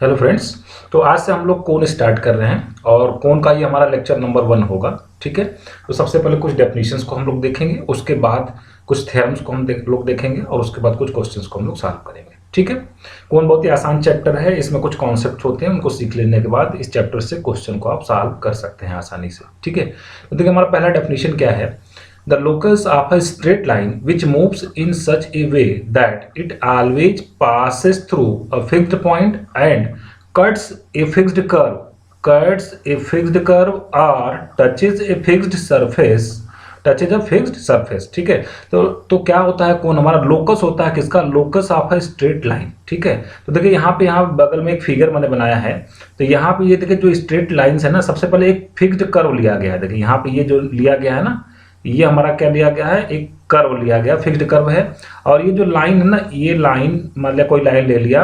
Hello friends. तो आज से हम लोग कोन स्टार्ट कर रहे हैं और कोन का ये हमारा लेक्चर नंबर 1 होगा। ठीक है। तो सबसे पहले कुछ डेफिनेशंस को हम लोग देखेंगे, उसके बाद कुछ थ्योरम्स को हम लोग देखेंगे और उसके बाद कुछ क्वेश्चंस को हम लोग सॉल्व करेंगे। ठीक है। कोन बहुत ही आसान चैप्टर है, इसमें कुछ कॉन्सेप्ट होते हैं, उनको सीख लेने के बाद इस चैप्टर से क्वेश्चन को आप सॉल्व कर सकते हैं आसानी से। ठीक है। तो देखिए हमारा पहला डेफिनेशन क्या है। The locus of a straight line which moves in such a way that it always passes through a fixed point and cuts a fixed curve, or touches a fixed surface, ठीक है। तो क्या होता है, कौन हमारा लोकस होता है, किसका locus of a straight line. ठीक है। तो देखिए यहाँ बगल में एक फिगर मैंने बनाया है। तो यहाँ पे ये देखिए जो स्ट्रेट लाइंस है ना, सबसे पहले एक फिक्स्ड कर्व लिया गया है। देखिए यहाँ पे ये जो लिया गया है ना, ये हमारा क्या लिया गया है, एक कर्व लिया गया, फिक्स्ड कर्व है। और ये जो लाइन है ना, ये लाइन मान लिया कोई लाइन ले लिया,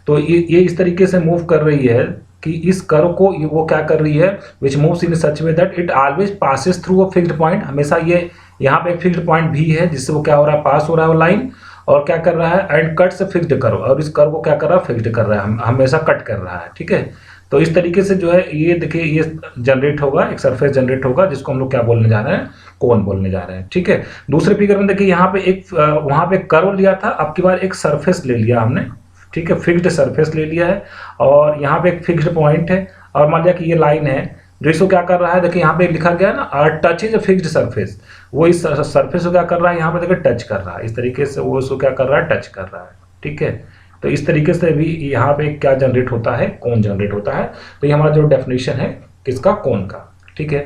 तो ये इस तरीके से मूव कर रही है कि इस कर्व को वो क्या कर रही है, विच moves in such way that it always passes through a fixed point. हमेशा ये यहाँ पे एक फिक्स्ड पॉइंट भी है जिससे वो क्या हो रहा है, पास हो रहा है वो लाइन, और क्या कर रहा है, and cuts a fixed curve, और इस कर्व को क्या कर रहा है, फिक्स्ड कर रहा है, हमेशा कट कर रहा है। ठीक है। तो इस तरीके से जो है ये देखिए ये जनरेट होगा, एक सरफेस जनरेट होगा जिसको हम लोग क्या बोलने जा रहे हैं, कोन बोलने जा रहे हैं। ठीक है। दूसरे फिगर में देखिए यहाँ पे एक वहां पे कर्व लिया था, अब की बार एक सरफेस ले लिया हमने। ठीक है। फिक्स्ड सरफेस ले लिया है और यहाँ पे एक फिक्स्ड पॉइंट है, और मान लिया कि ये लाइन है जो इसको क्या कर रहा है, देखिए यहाँ पे लिखा गया है ना, touch is a fixed surface. वो इस सरफेस को क्या कर रहा है, यहाँ पे देखिए टच कर रहा है, इस तरीके से वो इसको क्या कर रहा है, टच कर रहा है। ठीक है। तो इस तरीके से भी यहाँ पे क्या जनरेट होता है, कोन जनरेट होता है। तो ये हमारा जो डेफिनेशन है किसका, कोन का। ठीक है।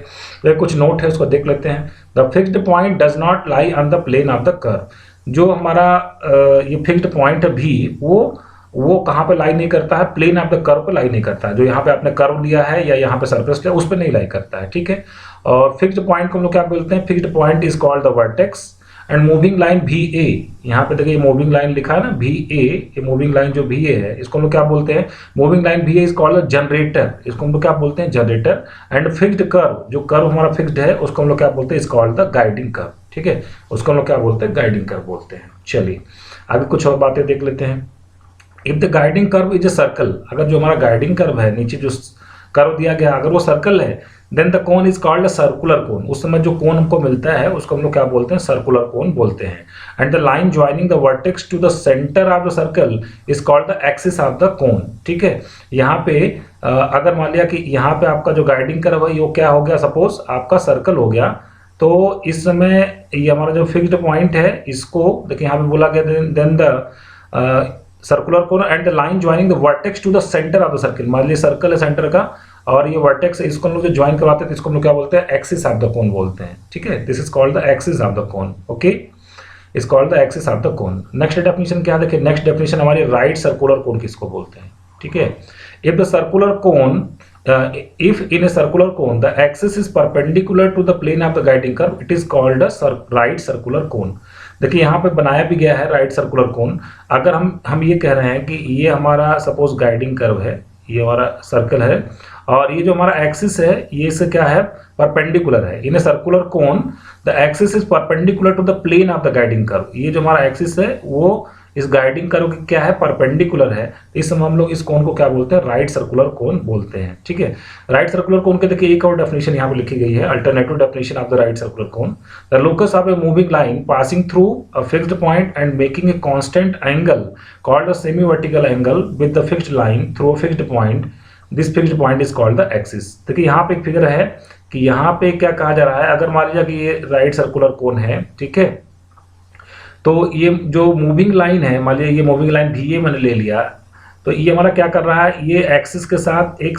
तो कुछ नोट है उसको देख लेते हैं। The fixed point does not lie on the plane of the curve. जो हमारा ये फिक्स्ड पॉइंट भी वो कहाँ पे लाई नहीं करता है, प्लेन ऑफ द कर्व पे लाई नहीं करता है। जो यहाँ पे आपने कर्व लिया है या यहाँ पे सरफेस लिया उस पर नहीं लाई करता है। ठीक है। और फिक्स्ड पॉइंट को हम लोग क्या बोलते हैं, fixed point is called the vertex. And moving line भी ए, यहाँ पे देखिए मूविंग लाइन लिखा है ना, भी ए, ये मूविंग लाइन जो भी ए है इसको हम लोग क्या बोलते हैं, मूविंग लाइन भी ए इज कॉल्ड जनरेटर, इसको हम लोग क्या बोलते हैं, जनरेटर। एंड फिक्स्ड कर्व, जो कर्व हमारा फिक्स्ड है उसको हम लोग क्या बोलते हैं, is called the guiding curve. ठीक है। उसको हम लोग क्या बोलते हैं, गाइडिंग कर्व बोलते हैं। चलिए आगे कुछ और बातें देख लेते हैं। If the guiding curve is a circle, अगर जो हमारा गाइडिंग कर्व है, नीचे जो कर्व दिया गया अगर वो सर्कल है, then the cone is called a circular cone. उस समय जो कोन हमको मिलता है उसको हम लोग क्या बोलते हैं, सर्कुलर कोन बोलते हैं। And the line joining the vertex to the centre of the circle is called the axis of the cone. ठीक है। यहाँ पे अगर मान लिया कि यहाँ पे आपका जो गाइडिंग कर्व है वो क्या हो गया, सपोज आपका सर्कल हो गया, तो इस समय ये हमारा जो फिक्स्ड पॉइंट है इसको देखिए यहाँ पे बोला गया, then the circular cone and the line joining the vertex to the centre of the circle. मान लीजिए सर्कल है सेंटर का और ये वर्टेक्स इसको हम लोग जो ज्वाइन करवाते हैं तो इसको हम लोग क्या बोलते हैं, एक्सिस ऑफ द कोन बोलते हैं। ठीक है। This is called the axis of the cone. Okay, is called the axis of the cone. Next definition क्या है, देखिए नेक्स्ट डेफिनेशन हमारी राइट सर्कुलर कोन किसको बोलते हैं। ठीक है। If the circular cone if in a circular cone the axis is perpendicular to the plane of the guiding curve it is called a right circular cone। देखिए यहाँ पे बनाया भी गया है राइट सर्कुलर कोन। अगर हम ये कह रहे हैं कि ये हमारा सपोज गाइडिंग कर्व है, ये हमारा सर्कल है, और ये जो हमारा एक्सिस है ये इससे क्या है, परपेंडिकुलर है। In a circular cone the axis is perpendicular to the plane of the guiding curve. ये जो हमारा एक्सिस है वो इस गाइडिंग कर्व की क्या है, परपेंडिकुलर है। इस समय हम लोग इस कोन को क्या बोलते हैं, राइट सर्कुलर कोन बोलते हैं। ठीक है। राइट सर्कुलर कोन के देखिए एक और डेफिनेशन यहाँ पे लिखी गई है, alternative definition of the right circular cone. The locus of a moving line passing through a fixed point and making a constant angle called the semi vertical angle with the fixed line through a fixed point, this fixed point is called the axis. देखिए यहाँ पे एक figure है कि यहाँ पे क्या कहा जा रहा है, अगर मान लीजिए कि ये राइट सर्कुलर कोन है, ठीक है, तो ये जो मूविंग लाइन है, मान लीजिए ये मूविंग लाइन भी ये मैंने ले लिया, तो ये हमारा क्या कर रहा है, ये एक्सिस के साथ एक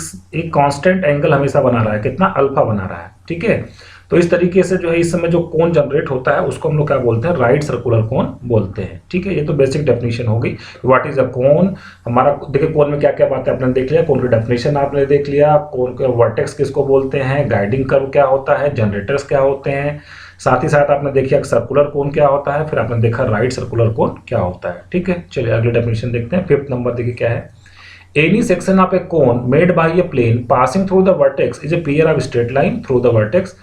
कांस्टेंट एंगल हमेशा बना रहा है, कितना, अल्फा बना रहा है। ठीक है। तो इस तरीके से जो है इस समय जो कोन जनरेट होता है उसको हम लोग क्या बोलते हैं, राइट सर्कुलर कोन बोलते हैं। ठीक है। ये तो बेसिक डेफिनेशन होगी, व्हाट इज अ कोन। हमारा देखिए कोन में क्या क्या बातें आपने देख लिया, कोन की डेफिनेशन आपने देख लिया, कोन के वर्टेक्स किसको बोलते हैं, गाइडिंग कर्व क्या होता है, जनरेटर्स क्या होते हैं, साथ ही साथ आपने देखिए सर्कुलर कोन क्या होता है, फिर आपने देखा राइट सर्कुलर कोन क्या होता है। ठीक है। चलिए अगले डेफिनेशन देखते हैं। 5th नंबर देखिए क्या है, any section of a cone made by a plane passing through the vertex is a pair of straight line through the vertex.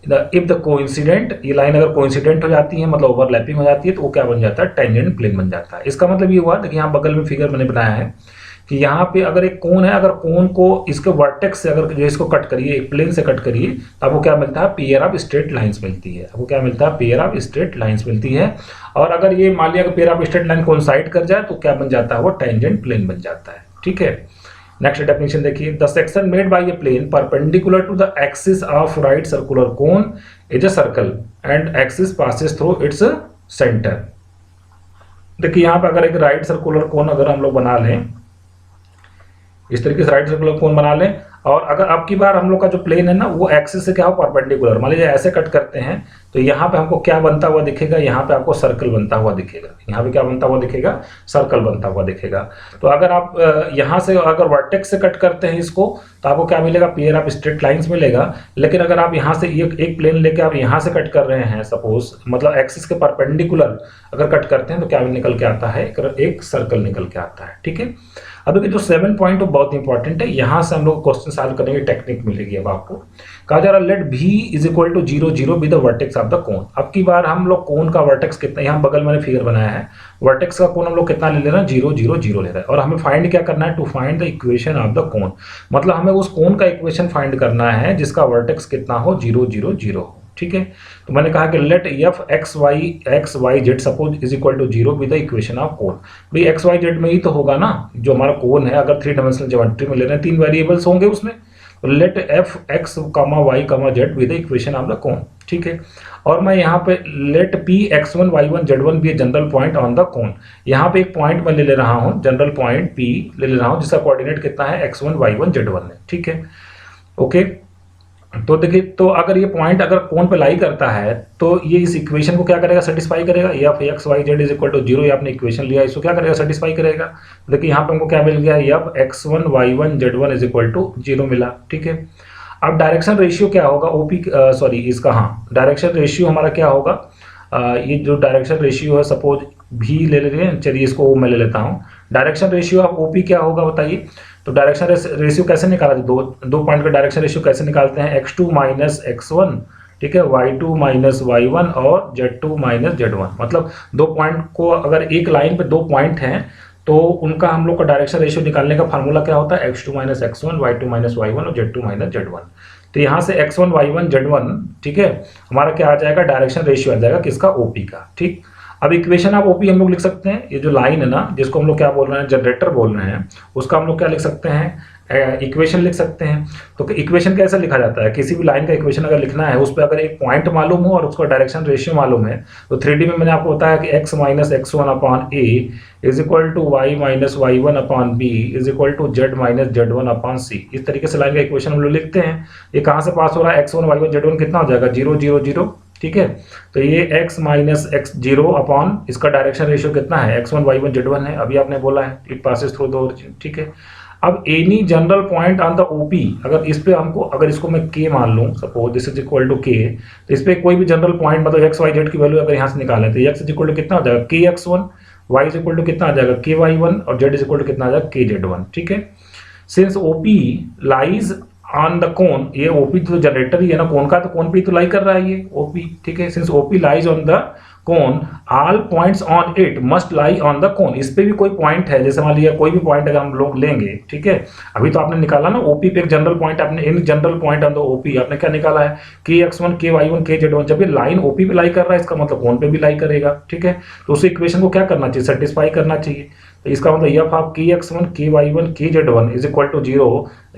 If the coincident, ये लाइन अगर कोइंसिडेंट हो जाती है मतलब ओवरलैपिंग हो जाती है तो वो क्या बन जाता है, टेंजेंट प्लेन बन जाता है। इसका मतलब ये हुआ, देखिए यहाँ बगल में फिगर मैंने बनाया है कि यहाँ पे अगर एक कोन है, अगर कोन को इसके वर्टेक्स से अगर जो इसको कट करिए, एक प्लेन से कट करिए, तो आपको क्या मिलता है, पेयर ऑफ स्ट्रेट लाइंस मिलती है। आपको क्या मिलता है, पेयर ऑफ स्ट्रेट लाइंस मिलती है। और अगर ये मान लिया कि pair of straight line coincide कर जाए तो क्या बन जाता है, वो टेंजेंट प्लेन बन जाता है। ठीक है, नेक्स्ट डेफिनेशन देखिए, the section made by a plane perpendicular to the axis of right circular cone is a circle and axis passes through its centre. देखिए यहाँ पे अगर एक राइट सर्कुलर कोन अगर हम लोग बना लें, इस तरीके से राइट सर्कुलर कोन बना लें, और अगर अब की बार हम लोग का जो प्लेन है ना वो एक्सिस से क्या हो, परपेंडिकुलर, मान लीजिए ऐसे कट करते हैं तो यहाँ पे हमको क्या बनता हुआ दिखेगा, यहाँ पे आपको सर्कल बनता हुआ दिखेगा। यहाँ पे क्या बनता हुआ दिखेगा, सर्कल बनता हुआ दिखेगा। तो अगर आप यहाँ से अगर वर्टेक्स से कट करते हैं इसको तो आपको क्या मिलेगा, पेयर ऑफ स्ट्रेट लाइंस मिलेगा। लेकिन अगर आप यहाँ से एक प्लेन लेके आप यहाँ से कट कर रहे हैं सपोज, मतलब एक्सिस के परपेंडिकुलर अगर कट करते हैं तो क्या निकल के आता है, एक सर्कल निकल के आता है। ठीक है, अब जो 7 पॉइंट बहुत इंपॉर्टेंट है, यहाँ से हम लोग क्वेश्चन सॉल्व करने की टेक्निक मिलेगी। अब आपको कहा जा रहा है लेट भी is equal to 0 0 be the vertex of the cone. अब की बार हम लोग कोन का वर्टेक्स कितना, यहाँ बगल मैंने फिगर बनाया है, वर्टेक्स का कोन हम लोग कितना ले रहे हैं, 0 0 0 ले रहे हैं। और हमें फाइंड क्या करना है, to find the equation of the cone, मतलब हमें उस कोन का इक्वेशन फाइंड करना है जिसका वर्टेक्स कितना हो, 0 0 0 हो। ठीक है, तो मैंने कहा कि let f x y z suppose is equal to 0 with the equation of cone. भाई एक्स वाई जेड में ही तो होगा ना जो हमारा कोन है, अगर 3 डायमेंशनल ज्योमेट्री में ले रहे हैं 3 वेरिएबल्स होंगे उसमें, तो let f x comma y comma z with the equation of the cone. ठीक है, और मैं यहाँ पे let p x1 y1 z1 be a general point on the cone. यहाँ पे एक पॉइंट मैं ले रहा हूँ, जनरल पॉइंट p ले रहा हूँ जिसका कोऑर्डिनेट कितना है, x1 y1 z1 है। ठीक है, ओके, तो देखिए, तो अगर ये पॉइंट अगर कोन पे लाई करता है तो ये इस इक्वेशन को क्या करेगा, सेटिस्फाई करेगा। F x y z is equal to 0, ये आपने इक्वेशन लिया, इसको क्या करेगा, सेटिस्फाई करेगा। देखिए यहाँ पे हमको क्या मिल गया, F x1 y1 z1 is equal to 0 मिला। ठीक है, अब डायरेक्शन रेशियो क्या होगा, ओपी सॉरी इसका, हाँ डायरेक्शन रेशियो हमारा क्या होगा, ये जो डायरेक्शन रेशियो है सपोज भी ले लेते हैं, चलिए इसको मैं ले लेता हूँ। डायरेक्शन रेशियो ऑफ ओपी क्या होगा बताइए। तो डायरेक्शन रेशियो कैसे निकाला, दो पॉइंट का डायरेक्शन रेशियो कैसे निकालते हैं, x2 माइनस x1, ठीक है, y2 माइनस y1 और z2 माइनस z1। मतलब दो पॉइंट को अगर एक लाइन पे दो पॉइंट हैं तो उनका हम लोग का डायरेक्शन रेशियो निकालने का फार्मूला क्या होता है, x2 minus x1, y2 minus y1 और z2 माइनस z1। तो यहाँ से x1 y1 z1, ठीक है, हमारा क्या आ जाएगा, डायरेक्शन रेशियो आ जाएगा किसका, ओपी का। ठीक, अब इक्वेशन ऑफ ओपी हम लोग लिख सकते हैं, ये जो लाइन है ना जिसको हम लोग क्या बोल रहे हैं, जनरेटर बोल रहे हैं, उसका हम लोग क्या लिख सकते हैं, इक्वेशन लिख सकते हैं। तो इक्वेशन कैसे लिखा जाता है, किसी भी लाइन का इक्वेशन अगर लिखना है उस पर अगर एक पॉइंट मालूम हो और उसका डायरेक्शन रेशियो मालूम है, तो 3D में मैंने आपको बताया कि x minus x1 upon a is equal to y minus y1 upon b is equal to z minus z1 upon c। इस तरीके से लाइन का इक्वेशन हम लोग लिखते हैं। ये कहाँ से पास हो रहा है, x1 y1 z1 कितना हो जाएगा, 0 0 0। ठीक है, तो ये x माइनस x0 अपॉन इसका डायरेक्शन रेशियो कितना है, x1 y1 z1 है, अभी आपने बोला है, it passes through the origin. ठीक है, अब any general point on the OP, अगर इस पे हमको, अगर इसको मैं k मान लूँ suppose this is equal to k, तो इस पे कोई भी जनरल पॉइंट मतलब x y z की वैल्यू अगर यहाँ से निकालें तो x इज इक्वल टू कितना हो जाएगा, k x1, y is equal to कितना आ जाएगा, k y1 और z इज इक्वल टू कितना आ जाएगा, k z1। ठीक है, since OP lies on the कोन, ये ओपी तो जनरेटर ही है ना कोन का, तो कोन पे तो लाई कर रहा है ये ओपी। ठीक है, since OP lies on the cone all points on it must lie on the कोन। इस पे भी कोई पॉइंट है, जैसे मान लिया कोई भी पॉइंट अगर हम लोग लेंगे, ठीक है, अभी तो आपने निकाला ना ओपी पे एक जनरल पॉइंट, आपने in general point on the OP आपने क्या निकाला है, के x1 के y1 के z1। जब ये लाइन ओपी पे लाई कर रहा है इसका मतलब कोन पे भी लाई करेगा। ठीक है, तो उस इक्वेशन को क्या करना चाहिए, सेटिस्फाई करना चाहिए। तो इसका मतलब एफ ऑफ के x1 के y1 के z1 इज इक्वल टू 0,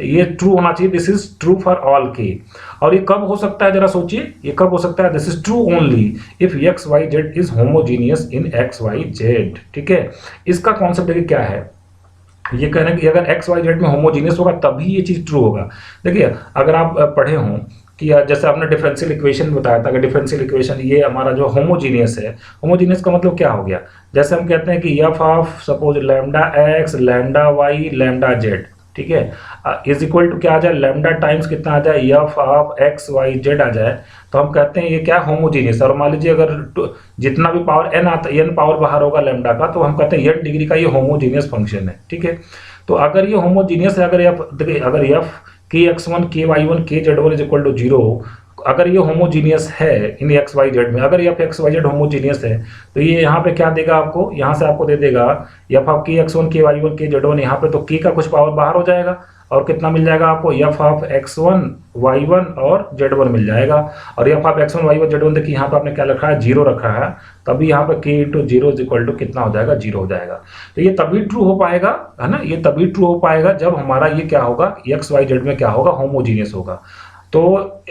ये ट्रू होना चाहिए, this is true for all के। और ये कब हो सकता है जरा सोचिए, ये कब हो सकता है, this is true only if x y z is homogeneous in x y z. ठीक है, इसका कॉन्सेप्ट देखिए क्या है, ये कह रहे हैं कि अगर एक्स वाई जेड में होमोजीनियस होगा तभी ये चीज ट्रू होगा। देखिए अगर आप पढ़े हों कि जैसे आपने डिफरेंशियल इक्वेशन बताया था, अगर डिफरेंशियल इक्वेशन ये हमारा जो होमोजीनियस है, होमोजीनियस का मतलब क्या हो गया, जैसे हम कहते हैं कि f of suppose lambda x lambda y lambda z, ठीक है, इज इक्वल टू क्या आ जाए, लैम्डा टाइम्स कितना आ जाए, f of x y z आ जाए, तो हम कहते हैं ये क्या होमोजीनियस। और मान लीजिए अगर जितना भी पावर एन आता है, एन पावर बाहर होगा लैम्डा का, तो हम कहते हैं एन डिग्री का ये होमोजीनियस फंक्शन है। ठीक है, तो अगर ये होमोजीनियस है, अगर एफ देखिए, अगर एफ के x1 के y1 के z1 इज इक्वल टू 0, अगर ये होमोजीनियस है इन एक्स वाई जेड में, अगर f x y z homogeneous है तो ये यहाँ पे क्या देगा आपको, यहाँ से आपको दे देगा एफ ऑफ के एक्स वन के वाई वन के जेड वन, यहाँ पे तो के का कुछ पावर बाहर हो जाएगा और कितना मिल जाएगा आपको, f of x one y one और जेड वन मिल जाएगा। और f of x one y one z one देखिए यहाँ पे आपने क्या रखा है, जीरो रखा है, तभी यहाँ पे k into zero is equal to कितना हो जाएगा, जीरो हो जाएगा। तो ये तभी ट्रू हो पाएगा, है ना, ये तभी ट्रू हो पाएगा जब हमारा ये क्या होगा, एक्स वाई जेड में क्या होगा, होमोजीनियस होगा। तो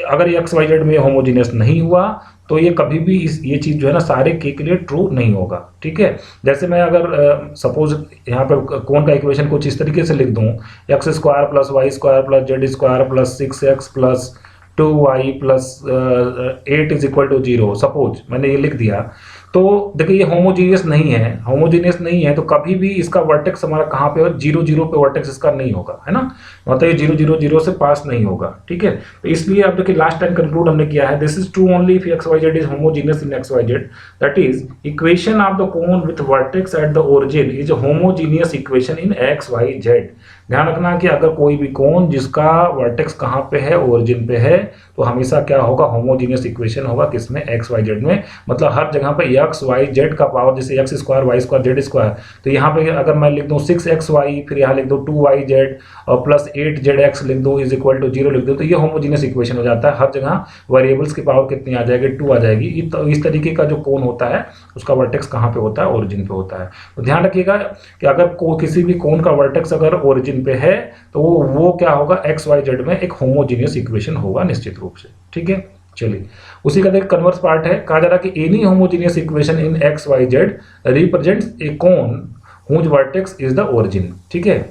अगर एक्स वाई जेड में होमोजीनियस नहीं हुआ तो ये कभी भी ये चीज़ जो है ना सारे के लिए ट्रू नहीं होगा, ठीक है। जैसे मैं अगर सपोज यहाँ पे कोण का इक्वेशन कुछ इस तरीके से लिख दूँ, x square plus y square plus z square plus 6x plus 2y plus 8 is equal to 0, suppose मैंने ये लिख दिया, तो देखिए ये होमोजीनियस नहीं है, होमोजीनियस नहीं है तो कभी भी इसका वर्टेक्स हमारा कहाँ पे हो, 0 0 पे वर्टेक्स इसका नहीं होगा, है ना, मतलब ये 0 0 0 से पास नहीं होगा, ठीक है। तो इसलिए अब देखिए लास्ट टाइम कंक्लूड हमने किया है, this is true only if x y z is homogeneous in x y z, that is equation of the cone with vertex at the origin is homogeneous equation in x y z. ध्यान रखना कि अगर कोई भी कोन जिसका vertex कहाँ पे है, ओरिजिन पे है, तो हमेशा क्या होगा, होमोजीनियस इक्वेशन होगा, किसमें, एक्स वाई जेड में। मतलब हर जगह पे एक्स वाई जेड का पावर, जैसे x square y square z square, तो यहाँ पे अगर मैं लिख दूँ 6xy, फिर यहाँ लिख दूँ 2yz और प्लस 8zx लिख दूँ इज इक्वल टू 0 लिख दूँ, तो ये होमोजीनियस इक्वेशन हो जाता है। हर जगह वेरिएबल्स की पावर कितनी आ जाएगी, 2 आ जाएगी। तो इस तरीके का जो कोन होता है उसका वर्टेक्स कहाँ पे होता है, ओरिजिन पे होता है। तो ध्यान रखिएगा कि अगर किसी भी कोन का वर्टेक्स अगर ओरिजिन पे है तो वो क्या होगा, एक्स वाई जेड में एक होमोजीनियस इक्वेशन होगा निश्चित रूप से, ठीक है। चलिए उसी का देखिए कन्वर्स पार्ट है, कहा जा रहा है कि any homogeneous equation in x y z represents a cone whose vertex is the origin, ठीक है।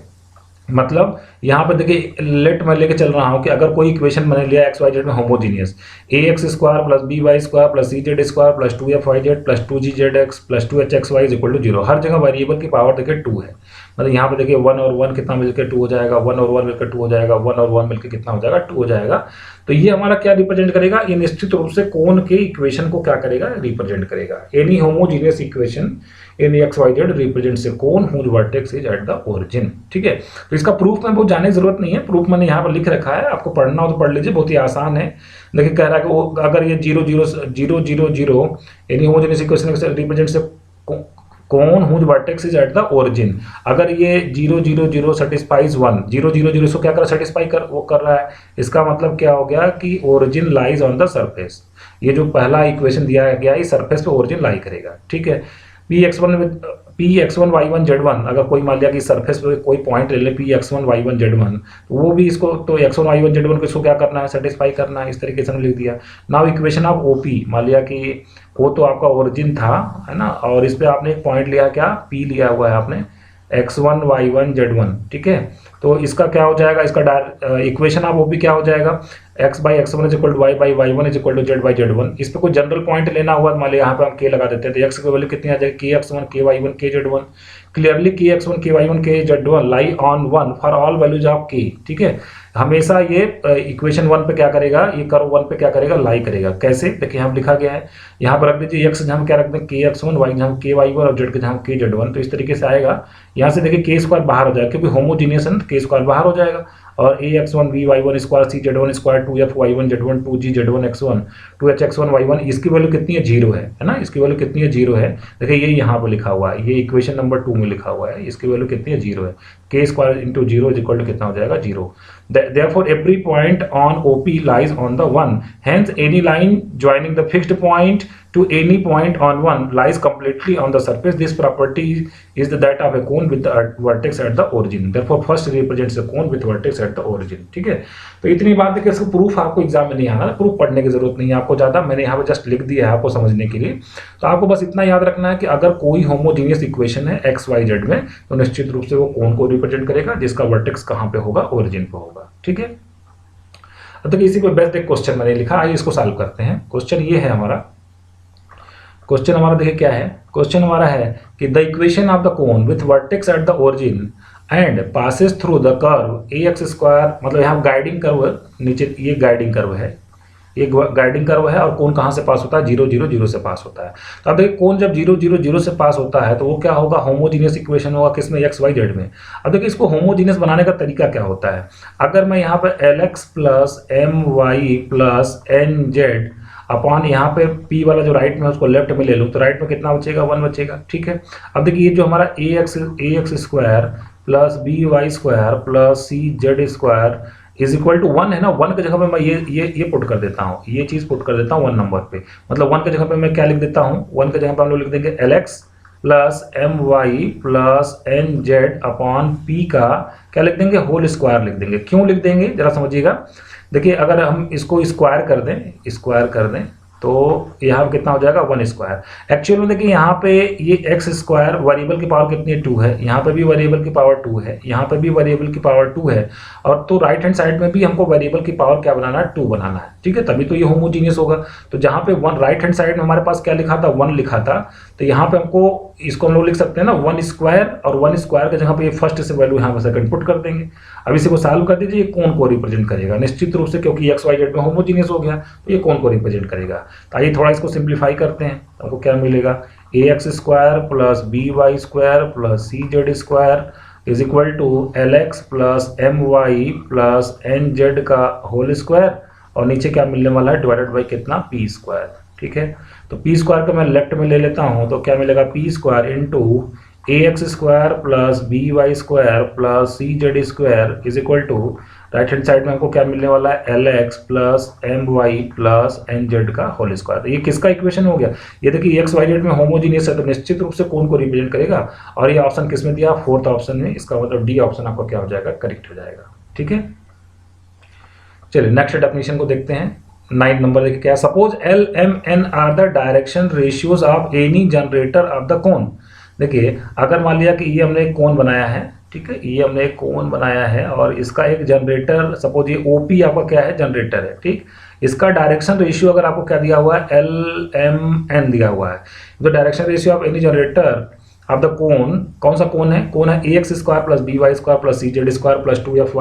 मतलब यहाँ पे देखिए लेट मैं लेके चल रहा हूँ कि अगर कोई इक्वेशन मैंने लिया एक्स वाई जेड में homogeneous, a x square plus b y square plus c z square plus 2f(y)z plus 2g(z)x plus 2h(x)y is equal to 0। हर जगह वेरिएबल की पावर देखिए 2 है, मतलब यहाँ पे देखिए 1 और 1 कितना मिलकर 2 हो जाएगा, 1 और 1 मिलकर 2 हो जाएगा, 1 और 1 मिलकर कितना हो जाएगा, 2 हो जाएगा। तो ये हमारा क्या रिप्रेजेंट करेगा, ये निश्चित रूप से कोन के इक्वेशन को क्या करेगा, रिप्रेजेंट करेगा। Any homogeneous equation in x y z represents a cone whose vertex is at the origin, ठीक है। तो इसका प्रूफ में बहुत जाने की जरूरत नहीं है, प्रूफ मैंने यहाँ पर लिख रखा है, आपको पढ़ना हो तो पढ़ लीजिए, बहुत ही आसान है। देखिए कह रहा है कि अगर ये 0 0 0 0 0 any homogeneous equation represents a cone whose vertex is at the origin, अगर ये 0 0 0 सेटिस्फाइज 1, 0 0 0 इसको क्या कर सेटिस्फाई कर रहा है, इसका मतलब क्या हो गया कि origin lies on the surface. ये जो पहला इक्वेशन दिया गया है सरफेस पे ओरिजिन लाई करेगा, ठीक है। Px1y1z1, अगर कोई मान लिया कि सरफेस पे कोई पॉइंट ले ले Px1y1z1, तो वो भी इसको तो x1y1z1 को इसको क्या करना है, सेटिस्फाई करना है, इस तरीके से हमने लिख दिया। नाउ इक्वेशन ऑफ OP, मान लिया कि वो तो आपका ओरिजिन था, है ना, और इस पे आपने एक पॉइंट लिया, क्या P लिया हुआ है आपने x1y1z1, ठीक है। तो इसका क्या हो जाएगा, इसका इक्वेशन ऑफ OP क्या हो जाएगा, x by x1 is equal to y by y1 is equal to z by z1। इस पे कोई जनरल पॉइंट लेना हुआ मान लिया यहाँ पे हम k लगा देते हैं, तो x की वैल्यू कितनी आ जाएगी, kx1 ky1 kz1। Clearly kx1 ky1 kz1 lie on 1 for all values of k, ठीक है। हमेशा ये इक्वेशन 1 पे क्या करेगा, ये कर्व 1 पे क्या करेगा, लाई करेगा। कैसे, देखिए हम लिखा गया है यहाँ पर, रख दीजिए x जहाँ क्या रख दें kx1, y जहाँ ky1 और z के जहाँ kz1, तो इस तरीके से आएगा। यहाँ से देखिए k स्क्वायर बाहर हो जाएगा, क्योंकि होमोजीनियस है, k स्क्वायर बाहर हो जाएगा, और ax1 by1 square c(z1) square 2f(y1z1) 2g(z1 x1) 2h(x1 y1), इसकी वैल्यू कितनी है, 0 है ना, इसकी वैल्यू कितनी है, 0 है। देखिए ये यहाँ पर लिखा हुआ है, ये इक्वेशन नंबर 2 में लिखा हुआ है, इसकी वैल्यू कितनी है, 0 है। k square into 0 is equal to कितना हो जाएगा, 0। Therefore, every point on OP lies on the 1. Hence, any line joining the fixed point to any point on 1 lies completely on the surface. This property is that of a cone with the vertex at the origin. Therefore, first represents a cone with vertex at the origin. ठीक है, तो इतनी बात देखिए, इसका proof आपको exam में नहीं आना, प्रूफ पढ़ने की जरूरत नहीं है आपको ज़्यादा, मैंने यहाँ पे जस्ट लिख दिया है आपको समझने के लिए। तो आपको बस इतना याद रखना है कि अगर कोई होमोजीनियस इक्वेशन है एक्स वाई जेड में, तो निश्चित रूप से वो कोन को रिप्रेजेंट करेगा जिसका वर्टेक्स कहाँ पे होगा, ओरिजिन पे होगा, ठीक है। अब तक इसी पे बेस्ट एक क्वेश्चन मैंने लिखा, आइए इसको सॉल्व करते हैं। क्वेश्चन ये है हमारा, क्वेश्चन हमारा देखिए क्या है, क्वेश्चन हमारा है कि the equation of the cone with vertex at the origin and passes through the curve ax square, मतलब यहाँ गाइडिंग कर्व नीचे, ये गाइडिंग कर्व है, ये गाइडिंग कर्व है, और कोण कहाँ से पास होता है, 0 0 0 से पास होता है। तो अब देखिए कोण जब 0 0 0 से पास होता है तो वो क्या होगा, होमोजीनियस इक्वेशन होगा किसमें, एक्स वाई जेड में। अब देखिए इसको होमोजीनियस बनाने का तरीका क्या होता है, अगर मैं यहाँ पर l x plus m y plus n z upon यहाँ पे p वाला जो राइट में है उसको लेफ्ट में ले लूँ तो राइट में कितना बचेगा, 1 बचेगा। ठीक है, अब देखिए ये जो हमारा a x square plus b y square plus c z square is equal to 1 है ना, 1 की जगह पे मैं ये पुट कर देता हूँ, ये चीज़ पुट कर देता हूँ 1 नंबर पे, मतलब 1 की जगह पे मैं क्या लिख देता हूँ, 1 की जगह पे हम लोग लिख देंगे l x plus m y plus n z upon p का क्या लिख देंगे, होल स्क्वायर लिख देंगे। क्यों लिख देंगे जरा समझिएगा। देखिए अगर हम इसको स्क्वायर कर दें तो यहाँ पे कितना हो जाएगा, 1 स्क्वायर। एक्चुअल में देखिए यहाँ पे ये एक्स स्क्वायर वेरिएबल की पावर कितनी है, 2 है, यहाँ पे भी वेरिएबल की पावर 2 है, यहाँ पे भी वेरिएबल की पावर 2 है, और तो राइट हैंड साइड में भी हमको वेरिएबल की पावर क्या बनाना है, 2 बनाना है। ठीक है, तभी तो ये होमोजीनियस होगा। तो जहाँ पे 1 राइट हैंड साइड में हमारे पास क्या लिखा था, 1 लिखा था, तो यहाँ पे हमको इसको हम लोग लिख सकते हैं ना 1 स्क्वायर, और 1 स्क्वायर के जगह पे ये फर्स्ट से वैल्यू यहाँ पे सेकंड पुट कर देंगे। अब इसी को सॉल्व कर दीजिए, ये कोण को रिप्रेजेंट करेगा निश्चित रूप से, क्योंकि एक्स वाई जेड में होमोजीनियस हो गया तो ये कोण को रिप्रेजेंट करेगा। तो आइए थोड़ा इसको सिंप्लीफाई करते हैं, तो हमको क्या मिलेगा, a x square plus b y square plus c z square is equal to l x plus m y plus n z का होल स्क्वायर, और नीचे क्या मिलने वाला है, डिवाइडेड बाई कितना, पी स्क्वायर। ठीक है, तो पी स्क्वायर को मैं लेफ्ट में ले लेता हूँ तो क्या मिलेगा, p square into a x square plus b y square plus c z square is equal to right hand side में हमको क्या मिलने वाला है, l x plus m y plus n z का होल स्क्वायर। तो ये किसका इक्वेशन हो गया, ये देखिए एक्स वाई जेड में होमोजीनियस है तो निश्चित रूप से कोण को रिप्रेजेंट करेगा, और ये ऑप्शन किस में दिया, 4th ऑप्शन में, इसका मतलब डी ऑप्शन आपका क्या हो जाएगा, करेक्ट हो जाएगा। ठीक है, चलिए नेक्स्ट डेफिनेशन को देखते हैं। 9 नंबर देखिए क्या, suppose l m n are the direction ratios of any generator of the cone. देखिए अगर मान लिया कि ये हमने एक कोन बनाया है, ठीक है, ये हमने एक कोन बनाया है और इसका एक जनरेटर, सपोज ये ओपी आपका क्या है, जनरेटर है। ठीक, इसका डायरेक्शन रेशियो अगर आपको क्या दिया हुआ है, एल एम एन दिया हुआ है, तो direction ratio of any generator of the cone, कौन सा कोन है, कोन है a x square plus b y square plus c z square plus 2f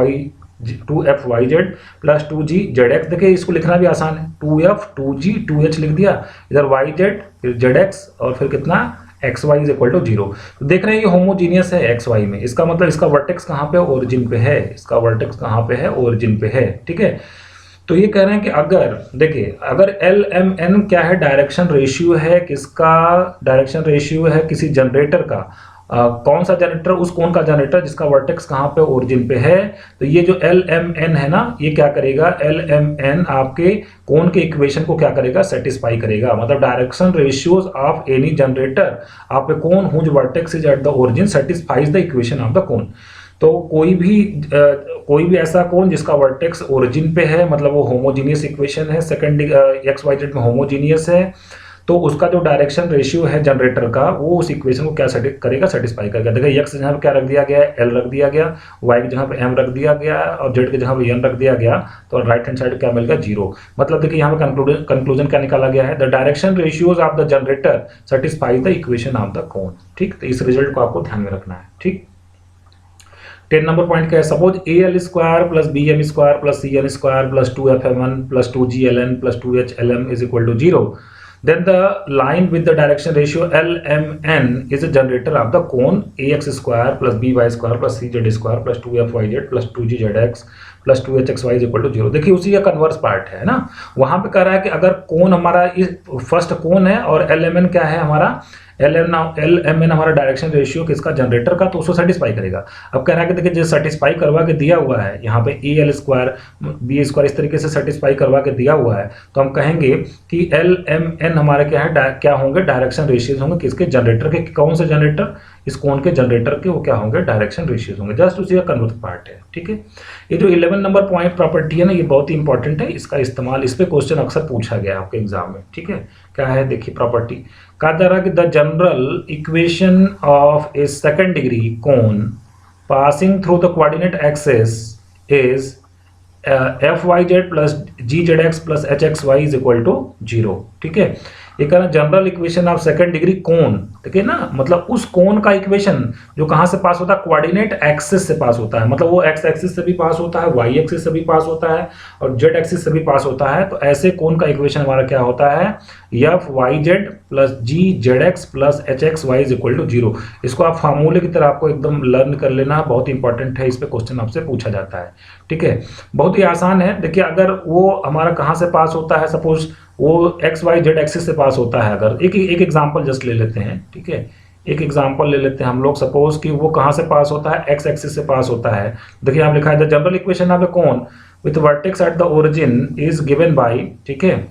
y z plus 2g z x. देखिए इसको लिखना भी आसान है, 2f 2g 2h लिख दिया, इधर वाई जेड फिर जेड एक्स और फिर कितना x y is equal to 0। तो देख रहे हैं ये होमोजीनियस है एक्स वाई में, इसका मतलब इसका वर्टेक्स कहाँ पे, ओरिजिन पे है, इसका वर्टेक्स कहाँ पे है, ओरिजिन पे है। ठीक है, तो ये कह रहे हैं कि अगर देखिए अगर एल एम एन क्या है, डायरेक्शन रेशियो है किसका, डायरेक्शन रेशियो है किसी जनरेटर का, कौन सा जनरेटर, उस कोन का जनरेटर जिसका वर्टेक्स कहाँ पे, ओरिजिन पे है। तो ये जो एल एम एन है ना, ये क्या करेगा, एल एम एन आपके कोन के इक्वेशन को क्या करेगा, सेटिस्फाई करेगा। मतलब direction ratios of any generator of a cone whose vertex is at the origin satisfies the equation of the cone. तो कोई भी ऐसा कोन जिसका वर्टेक्स ओरिजिन पे है, मतलब वो होमोजीनियस इक्वेशन है, सेकंड एक्स वाई जेड में होमोजीनियस है, तो उसका जो डायरेक्शन रेशियो है जनरेटर का वो उस इक्वेशन को क्या करेगा, सेटिस्फाई करेगा। देखिए एक्स जहाँ पे क्या रख दिया गया है, एल रख दिया गया, वाई की जगह पे एम रख दिया गया और जेड की जगह पे एन रख दिया गया, तो राइट हैंड साइड क्या मिल गया, 0। मतलब देखिए यहाँ पे कंक्लूजन क्या निकाला गया है, the direction ratios of the generator satisfy the equation of the cone. ठीक, तो इस रिजल्ट को आपको ध्यान में रखना है। ठीक, 10 नंबर पॉइंट क्या है, suppose a l square plus b m square plus c n square plus 2f(m1) plus 2g(ln) plus 2h(lm) is equal to 0। Then the line with the direction ratio LMN is a generator of the cone ax square plus by square plus cz square plus 2fyz plus 2gzx plus 2hxy is equal to 0। देखिए उसी का converse part है ना, वहां पे कह रहा है कि अगर कोन हमारा इस फर्स्ट कोन है और LMN क्या है हमारा, LMN हमारा डायरेक्शन रेशियो किसका, जनरेटर का, तो उसको सेटिस्फाई करेगा। अब कह रहा है कि देखिए जो सेटिस्फाई करवा के दिया हुआ है यहाँ पे a l square b square इस तरीके से सेटिस्फाई करवा के दिया हुआ है, तो हम कहेंगे कि LMN हमारे क्या है, क्या होंगे, डायरेक्शन रेशियोज होंगे किसके, जनरेटर के। कौन से जनरेटर, इस कोन के जनरेटर के वो क्या होंगे, डायरेक्शन रेशियोज होंगे। जस्ट उसी का कन्वर्स पार्ट है। ठीक है, ये जो 11 नंबर पॉइंट प्रॉपर्टी है ना, ये बहुत ही इंपॉर्टेंट है, इसका इस्तेमाल, इस पे क्वेश्चन अक्सर पूछा गया आपके एग्जाम में। ठीक है, क्या है देखिए प्रॉपर्टी, कहा जा रहा है कि the general equation of a second degree cone passing through the coordinate axis is f y z plus g z x plus h x y is equal to 0। ठीक है, ये कह रहा है general equation of second degree cone, देखिए ना, मतलब उस कोन का इक्वेशन जो कहाँ से पास होता है, कोऑर्डिनेट एक्सिस से पास होता है, मतलब वो एक्स एक्सिस से भी पास होता है, वाई एक्सिस से भी पास होता है और जेड एक्सिस से भी पास होता है। तो ऐसे कोन का इक्वेशन हमारा क्या होता है, f y z plus g z x plus h x y is equal to 0। इसको आप फार्मूले की तरह आपको एकदम लर्न कर लेना, बहुत इंपॉर्टेंट है, इस पे क्वेश्चन आपसे पूछा जाता है। ठीक है, बहुत ही आसान है। देखिए अगर वो हमारा कहाँ से पास होता है, सपोज वो एक्स वाई जेड एक्सिस से पास होता है, अगर एक एग्जांपल जस्ट ले लेते हैं, ठीक है, एक एग्जांपल ले लेते हैं हम लोग, सपोज कि वो कहाँ से पास होता है, एक्स एक्सिस से पास होता है। देखिए यहाँ लिखा है the general equation of the cone with vertex at the origin is given by, ठीक है,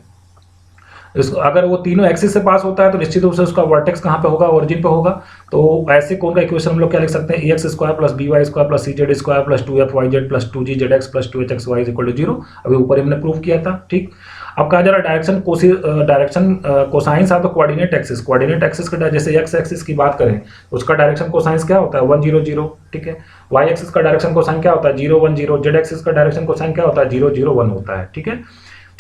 इसको अगर वो तीनों एक्सिस से पास होता है तो निश्चित रूप से उसका वर्टेक्स कहाँ पे होगा, ओरिजिन पे होगा। तो ऐसे कोन का इक्वेशन हम लोग क्या लिख सकते हैं, x square plus b y square plus c z square plus 2f(y)z plus 2g z x plus 2h(x)y is equal to 0। अभी ऊपर हमने प्रूव किया था। ठीक, अब कहा जा रहा है direction cosines of the coordinate axis, coordinate axis का जैसे एक्स एक्सिस की बात करें उसका डायरेक्शन कोसाइंस क्या होता है, 1 0 0। ठीक है, वाई एक्सिस का डायरेक्शन कोसाइन क्या होता है, 0 1 0। जेड एक्सिस का डायरेक्शन कोसाइन क्या होता है, 0 0 1 होता है। ठीक है,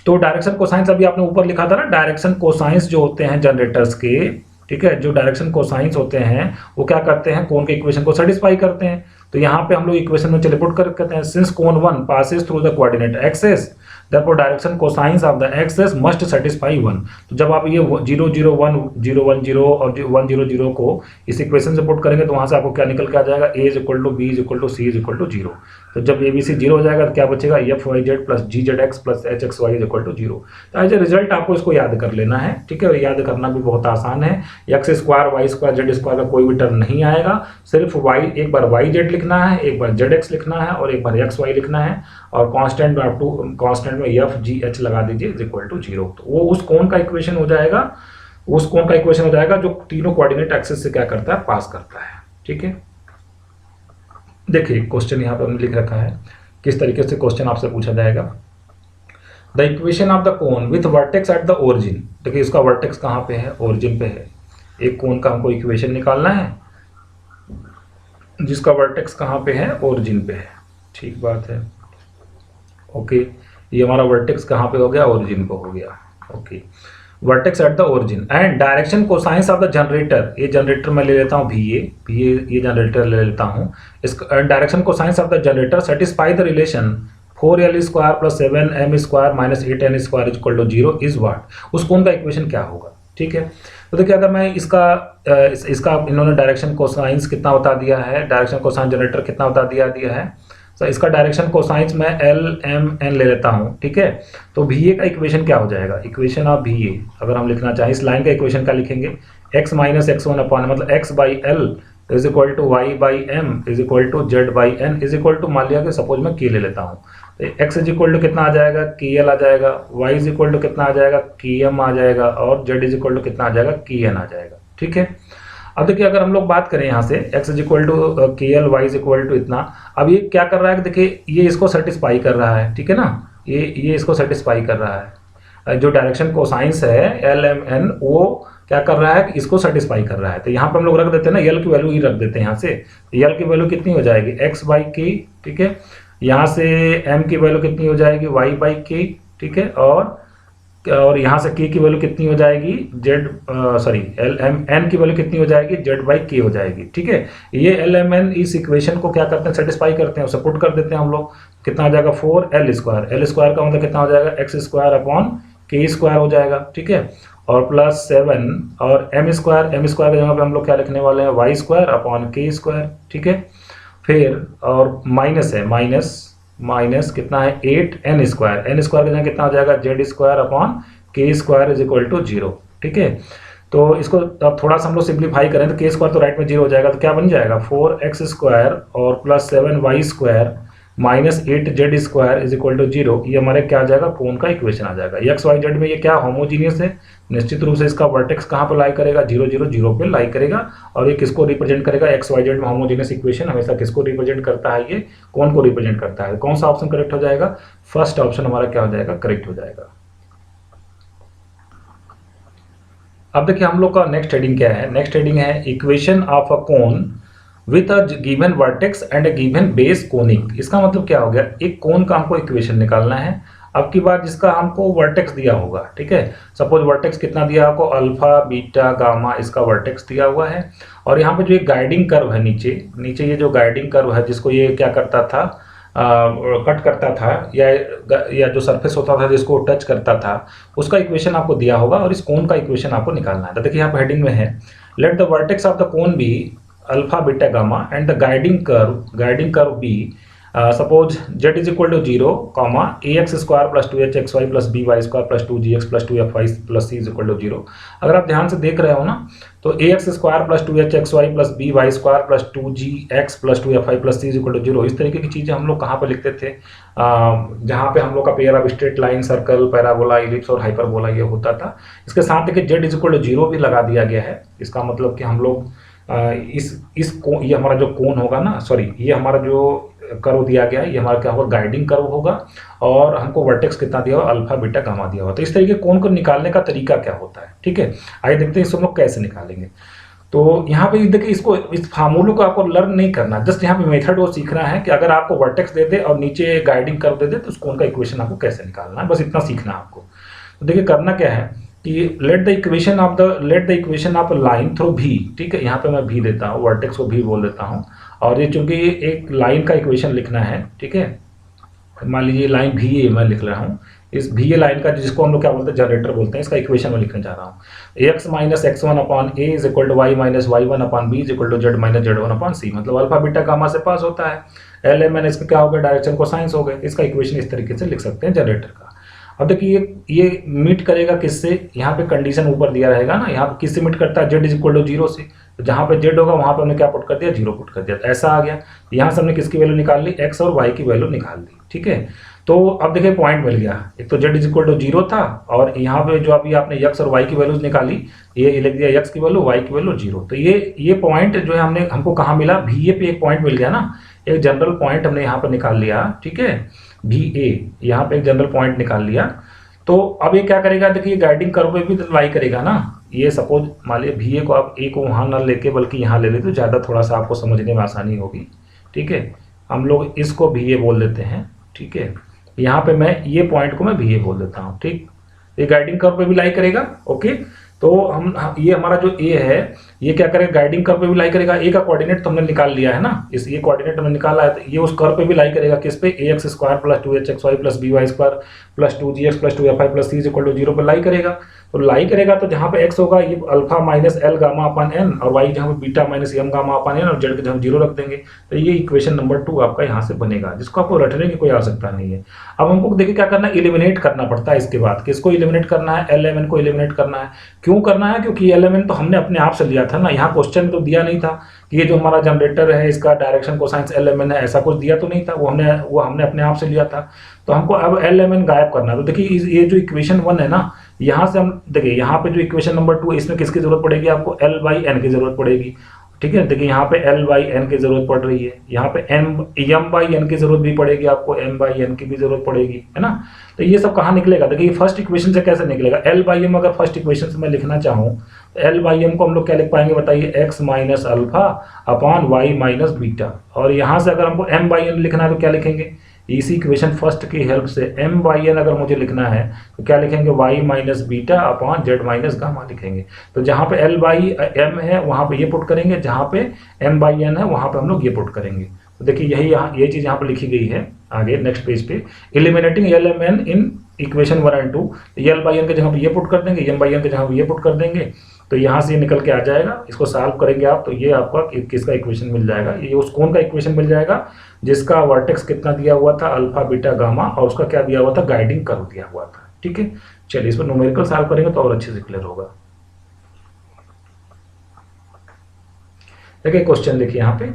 तो डायरेक्शन कोसाइंस अभी आपने ऊपर लिखा था ना, डायरेक्शन कोसाइंस जो होते हैं जनरेटर्स के, ठीक है, जो डायरेक्शन कोसाइंस होते हैं वो क्या करते हैं, कोन के इक्वेशन को सेटिस्फाई करते हैं। तो यहाँ पे हम लोग इक्वेशन में चले पुट करते हैं, since cone 1 passes through the coordinate axis therefore direction cosines of the axis must satisfy 1। तो जब आप ये 0 0 1 0 1 0 और 1 0 0 को इस इक्वेशन से पुट करेंगे तो वहां से आपको क्या निकल के आ जाएगा, a is equal to b is equal to c is equal to 0। तो जब ए बी सी 0 हो जाएगा तो क्या बचेगा, f y z plus g z x plus h x y is equal to 0। तो एज ए रिजल्ट आपको इसको याद कर लेना है। ठीक है, याद करना भी बहुत आसान है। X square y square z square का कोई भी टर्म नहीं आएगा, सिर्फ वाई, एक बार वाई जेड लिखना है, एक बार जेड एक्स लिखना है और एक बार एक्स वाई लिखना है और कांस्टेंट में कांस्टेंट में एफ जी एच लगा दीजिए इज इक्वल टू 0। तो वो उस कोण का इक्वेशन हो जाएगा, उस कोण का इक्वेशन हो जाएगा जो तीनों कोऑर्डिनेट एक्सिस से क्या करता है, पास करता है। ठीक है, देखिए क्वेश्चन यहाँ पे हमने लिख रखा है, किस तरीके से क्वेश्चन आपसे पूछा जाएगा। The equation of the cone with vertex at the origin, देखिए इसका वर्टेक्स कहाँ पे है, ओरिजिन पे है। एक कोन का हमको इक्वेशन निकालना है जिसका वर्टेक्स कहाँ पे है, ओरिजिन पे है। ठीक बात है, ओके, ये हमारा वर्टेक्स कहाँ पे हो गया, ओरिजिन पे हो गया। Okay, vertex at the origin and direction cosines of the generator, ये जनरेटर मैं ले लेता हूँ भी ये जनरेटर ले लेता हूँ। इस direction cosines of the generator satisfy the relation 4l square plus 7m square minus 8n square is equal to 0 is what, उस कोण का इक्वेशन क्या होगा। ठीक है, तो देखिए अगर मैं इसका इन्होंने डायरेक्शन कोसाइंस कितना बता दिया है, डायरेक्शन कोसाइन जनरेटर कितना बता दिया है। तो इसका डायरेक्शन कोसाइंस मैं LMN ले लेता हूँ। ठीक है, तो VA का इक्वेशन क्या हो जाएगा, इक्वेशन ऑफ VA अगर हम लिखना चाहें, इस लाइन का इक्वेशन क्या लिखेंगे, x माइनस x1 अपॉन मतलब x by l is equal to y by m is equal to z by n is equal to, मान लिया कि सपोज मैं k ले लेता हूँ, तो x इज इक्वल टू कितना आ जाएगा, KL आ जाएगा, y इज इक्वल टू कितना आ जाएगा, KM आ जाएगा और z इज इक्वल टू कितना आ जाएगा, KN आ जाएगा। ठीक है, अब देखिए अगर हम लोग बात करें यहाँ से x is equal to KL, y is equal to इतना, अब ये क्या कर रहा है कि देखिए ये इसको सेटिस्फाई कर रहा है। ठीक है ना, ये इसको सेटिस्फाई कर रहा है, जो डायरेक्शन कोसाइंस है LMN वो क्या कर रहा है कि इसको सेटिस्फाई कर रहा है। तो यहाँ पर हम लोग रख देते हैं ना, L की वैल्यू ही रख देते हैं यहाँ से, L की वैल्यू कितनी हो जाएगी, x बाई के। ठीक है, यहाँ से M की वैल्यू कितनी हो जाएगी, y बाई के। ठीक है, और यहाँ से k की वैल्यू कितनी हो जाएगी, N की वैल्यू कितनी हो जाएगी, z बाई के हो जाएगी। ठीक है, ये LMN इस इक्वेशन को क्या करते हैं, सेटिस्फाई करते हैं, उसे पुट कर देते हैं हम लोग, कितना आ जाएगा 4l स्क्वायर, l स्क्वायर का मतलब कितना हो जाएगा, x square upon k square हो जाएगा। ठीक है, और प्लस 7 और m स्क्वायर की जगह पे हम लोग क्या लिखने वाले हैं, y square upon k square. ठीक है, फिर और माइनस है, माइनस कितना है 8n स्क्वायर, n स्क्वायर की जगह कितना हो जाएगा, z square upon k square is equal to 0। ठीक है, तो इसको अब थोड़ा सा हम लोग सिंप्लीफाई करें तो k स्क्वायर तो राइट में 0 हो जाएगा, तो क्या बन जाएगा 4x स्क्वायर और plus 7y square minus 8z square is equal to 0। ये हमारे क्या आ जाएगा, कोण का इक्वेशन आ जाएगा। एक्स वाई जेड में ये क्या होमोजीनियस है, निश्चित रूप से इसका वर्टेक्स कहाँ पर लाई करेगा, 0 0 0 पे लाई करेगा। और ये किसको रिप्रेजेंट करेगा, एक्स वाई जेड में होमोजीनियस इक्वेशन हमेशा किसको रिप्रेजेंट करता है, ये कोण को रिप्रेजेंट करता है। कौन सा ऑप्शन करेक्ट हो जाएगा, फर्स्ट ऑप्शन हमारा क्या हो जाएगा, करेक्ट हो जाएगा। अब देखिए हम लोग का नेक्स्ट हेडिंग क्या है, नेक्स्ट हेडिंग है equation of a cone with a given vertex and a given base conic. इसका मतलब क्या हो गया, एक कोन का हमको इक्वेशन निकालना है अब की बार जिसका हमको वर्टेक्स दिया होगा, ठीक है, सपोज वर्टेक्स कितना दिया आपको, अल्फा बीटा गामा, इसका वर्टेक्स दिया हुआ है। और यहाँ पे जो एक गाइडिंग कर्व है नीचे नीचे, ये जो गाइडिंग कर्व है जिसको ये क्या करता था, कट करता था, या जो सरफेस होता था जिसको टच करता था, उसका इक्वेशन आपको दिया होगा और इस कोन का इक्वेशन आपको निकालना है। तो देखिए यहाँ पे हेडिंग में है, let the vertex of the cone be alpha beta gamma and the guiding curve be suppose z is equal to 0 comma a x square plus 2hxy plus b y square plus 2gx plus 2fy plus c is equal to 0। अगर आप ध्यान से देख रहे हो ना, तो a x square plus 2hxy plus b y square plus 2gx plus 2fy plus c is equal to 0, इस तरीके की चीज़ें हम लोग कहाँ पर लिखते थे, जहाँ पे हम लोग का pair of straight line, circle, parabola, ellipse और हाइपरबोला ये होता था। इसके साथ देखिए z इज इक्वल टू 0 भी लगा दिया गया है। इसका मतलब कि हम लोग ये हमारा जो कोन होगा ना, सॉरी, ये हमारा जो कर्व दिया गया है, ये हमारा क्या होगा, गाइडिंग कर्व होगा, और हमको वर्टेक्स कितना दिया हुआ, अल्फा बीटा गामा दिया हुआ। तो इस तरीके कोन को निकालने का तरीका क्या होता है, ठीक है, आइए देखते हैं इसको हम लोग कैसे निकालेंगे। तो यहाँ पे देखिए, इसको इस फार्मूले को आपको लर्न नहीं करना, जस्ट यहाँ पे मेथड वो सीखना है कि अगर आपको वर्टेक्स दे दे और नीचे गाइडिंग कर्व दे दे तो उस कोन का इक्वेशन आपको कैसे निकालना है, बस इतना सीखना है आपको। तो देखिए करना क्या है कि let the equation of line through भी, ठीक है, यहाँ पे मैं भी देता हूँ, वर्टेक्स को भी बोल देता हूँ, और ये चूंकि एक लाइन का इक्वेशन लिखना है, ठीक है, मान लीजिए लाइन भी ए मैं लिख रहा हूँ, इस भी ए लाइन का जिसको हम लोग क्या बोलते हैं, जनरेटर बोलते हैं, इसका इक्वेशन में लिखने जा रहा हूँ। X minus x1 upon a is equal to y minus y1 upon b is equal to z minus z1 upon c, मतलब अल्फा बीटा गामा से पास होता है, एल एम एन इसका क्या हो गया, डायरेक्शन को साइंस हो गए। इसका इक्वेशन इस तरीके से लिख सकते हैं जनरेटर का। अब देखिए ये मीट करेगा किससे, यहाँ पे कंडीशन ऊपर दिया रहेगा ना, यहाँ पे किससे मीट करता है, z इज इक्वल टू 0 से, तो जहाँ पे z होगा वहाँ पे हमने क्या पुट कर दिया, 0 पुट कर दिया, तो ऐसा आ गया। यहाँ से हमने किसकी वैल्यू निकाल ली, x और y की वैल्यू निकाल दी, ठीक है। तो अब देखिए पॉइंट मिल गया, एक तो z इज इक्वल टू 0 था, और यहाँ पे जो अभी आपने x और y की वैल्यूज निकाली, ये लिख दिया x की वैल्यू, y की वैल्यू 0। तो ये पॉइंट जो है हमको कहाँ मिला, भी ए पे एक पॉइंट मिल गया ना, एक जनरल पॉइंट हमने यहाँ पर निकाल लिया, ठीक है, भी ए यहाँ पे एक जनरल पॉइंट निकाल लिया। तो अब ये क्या करेगा, देखिए गाइडिंग कर्व पे भी लाई करेगा ना, ये सपोज मान लीजिए भी ए को आप ए को वहाँ ना लेके बल्कि यहाँ ले लेते तो ज़्यादा थोड़ा सा आपको समझने में आसानी होगी, ठीक है। हम लोग इसको भी ए बोल देते हैं, ठीक है, यहाँ पे मैं ये पॉइंट को मैं भी ए बोल देता हूँ, ठीक, ये गाइडिंग कर्व पे भी लाई करेगा, ओके। तो ये हमारा जो ए है ये क्या करेगा, गाइडिंग कर्व पे भी लाई करेगा, ए का कोऑर्डिनेट तो हमने निकाल लिया है ना, ये कोऑर्डिनेट हमने निकाला है, तो ये उस कर्व पे भी लाई करेगा, किस पे, a x square plus 2hxy plus b y square plus 2gx plus 2fy plus c is equal to 0 पे लाई करेगा। तो लाई करेगा तो जहाँ पे x होगा ये अल्फा माइनस एल गामा अपन एन, और y जहाँ पे बीटा माइनस एम गामा अपन एन, और z के जहाँ 0 रख देंगे, तो ये इक्वेशन नंबर 2 आपका यहाँ से बनेगा, जिसको आपको रटने की कोई आवश्यकता नहीं है। अब हमको देखिए क्या करना है, इलिमिनेट करना पड़ता है इसके बाद, किसको इलिमिनेट करना है, एल एम एन को इलिमिनेट करना है। क्यों करना है, क्योंकि एल एम एन तो हमने अपने आप से लिया था ना, यहाँ क्वेश्चन तो दिया नहीं था कि ये जो हमारा जनरेटर है इसका direction cosines l m n है, ऐसा कुछ दिया तो नहीं था, वो हमने अपने आप से लिया था। तो हमको अब एल एम एन गायब करना है। तो देखिए ये जो इक्वेशन 1 है ना, यहाँ से हम देखिए यहाँ पे जो इक्वेशन नंबर 2 है इसमें किसकी जरूरत पड़ेगी, आपको एल बाई एन की जरूरत पड़ेगी, ठीक है। देखिए यहाँ पे एल बाई एन की जरूरत पड़ रही है, यहाँ पे एम बाई एन की जरूरत भी पड़ेगी, आपको एम बाई एन की भी जरूरत पड़ेगी, है ना। तो ये सब कहाँ निकलेगा, देखिए फर्स्ट इक्वेशन से कैसे निकलेगा, एल बाई एम अगर फर्स्ट इक्वेशन से मैं लिखना चाहूँ तो एल बाई एम को हम लोग क्या लिख पाएंगे बताइए, x minus alpha upon y minus beta, और यहाँ से अगर हमको एम बाई एन लिखना है तो क्या लिखेंगे, इसी इक्वेशन फर्स्ट की हेल्प से एम बाई एन अगर मुझे लिखना है तो क्या लिखेंगे, y minus beta upon z minus gamma लिखेंगे। तो जहाँ पे एल बाई एम है वहाँ पे ये पुट करेंगे, जहाँ पे एम बाई एन है वहाँ पे हम लोग ये पुट करेंगे। तो देखिए यही ये चीज़ यहाँ पे लिखी गई है। आगे नेक्स्ट पेज पे, eliminating l m n in equation 1 और 2, एल बाई एन के जगह पे ये पुट कर देंगे, एम बाई एन के जगह पे ये पुट कर देंगे, तो यहाँ से ये निकल के आ जाएगा। इसको सॉल्व करेंगे आप तो ये आपका किसका इक्वेशन मिल जाएगा, ये उस कोन का इक्वेशन मिल जाएगा जिसका वर्टेक्स कितना दिया हुआ था, अल्फा बीटा गामा, और उसका क्या दिया हुआ था, गाइडिंग कर्व दिया हुआ था, ठीक है। चलिए इस पर न्यूमेरिकल सॉल्व करेंगे तो और अच्छे से क्लियर होगा। देखिए क्वेश्चन देखिए यहाँ पे,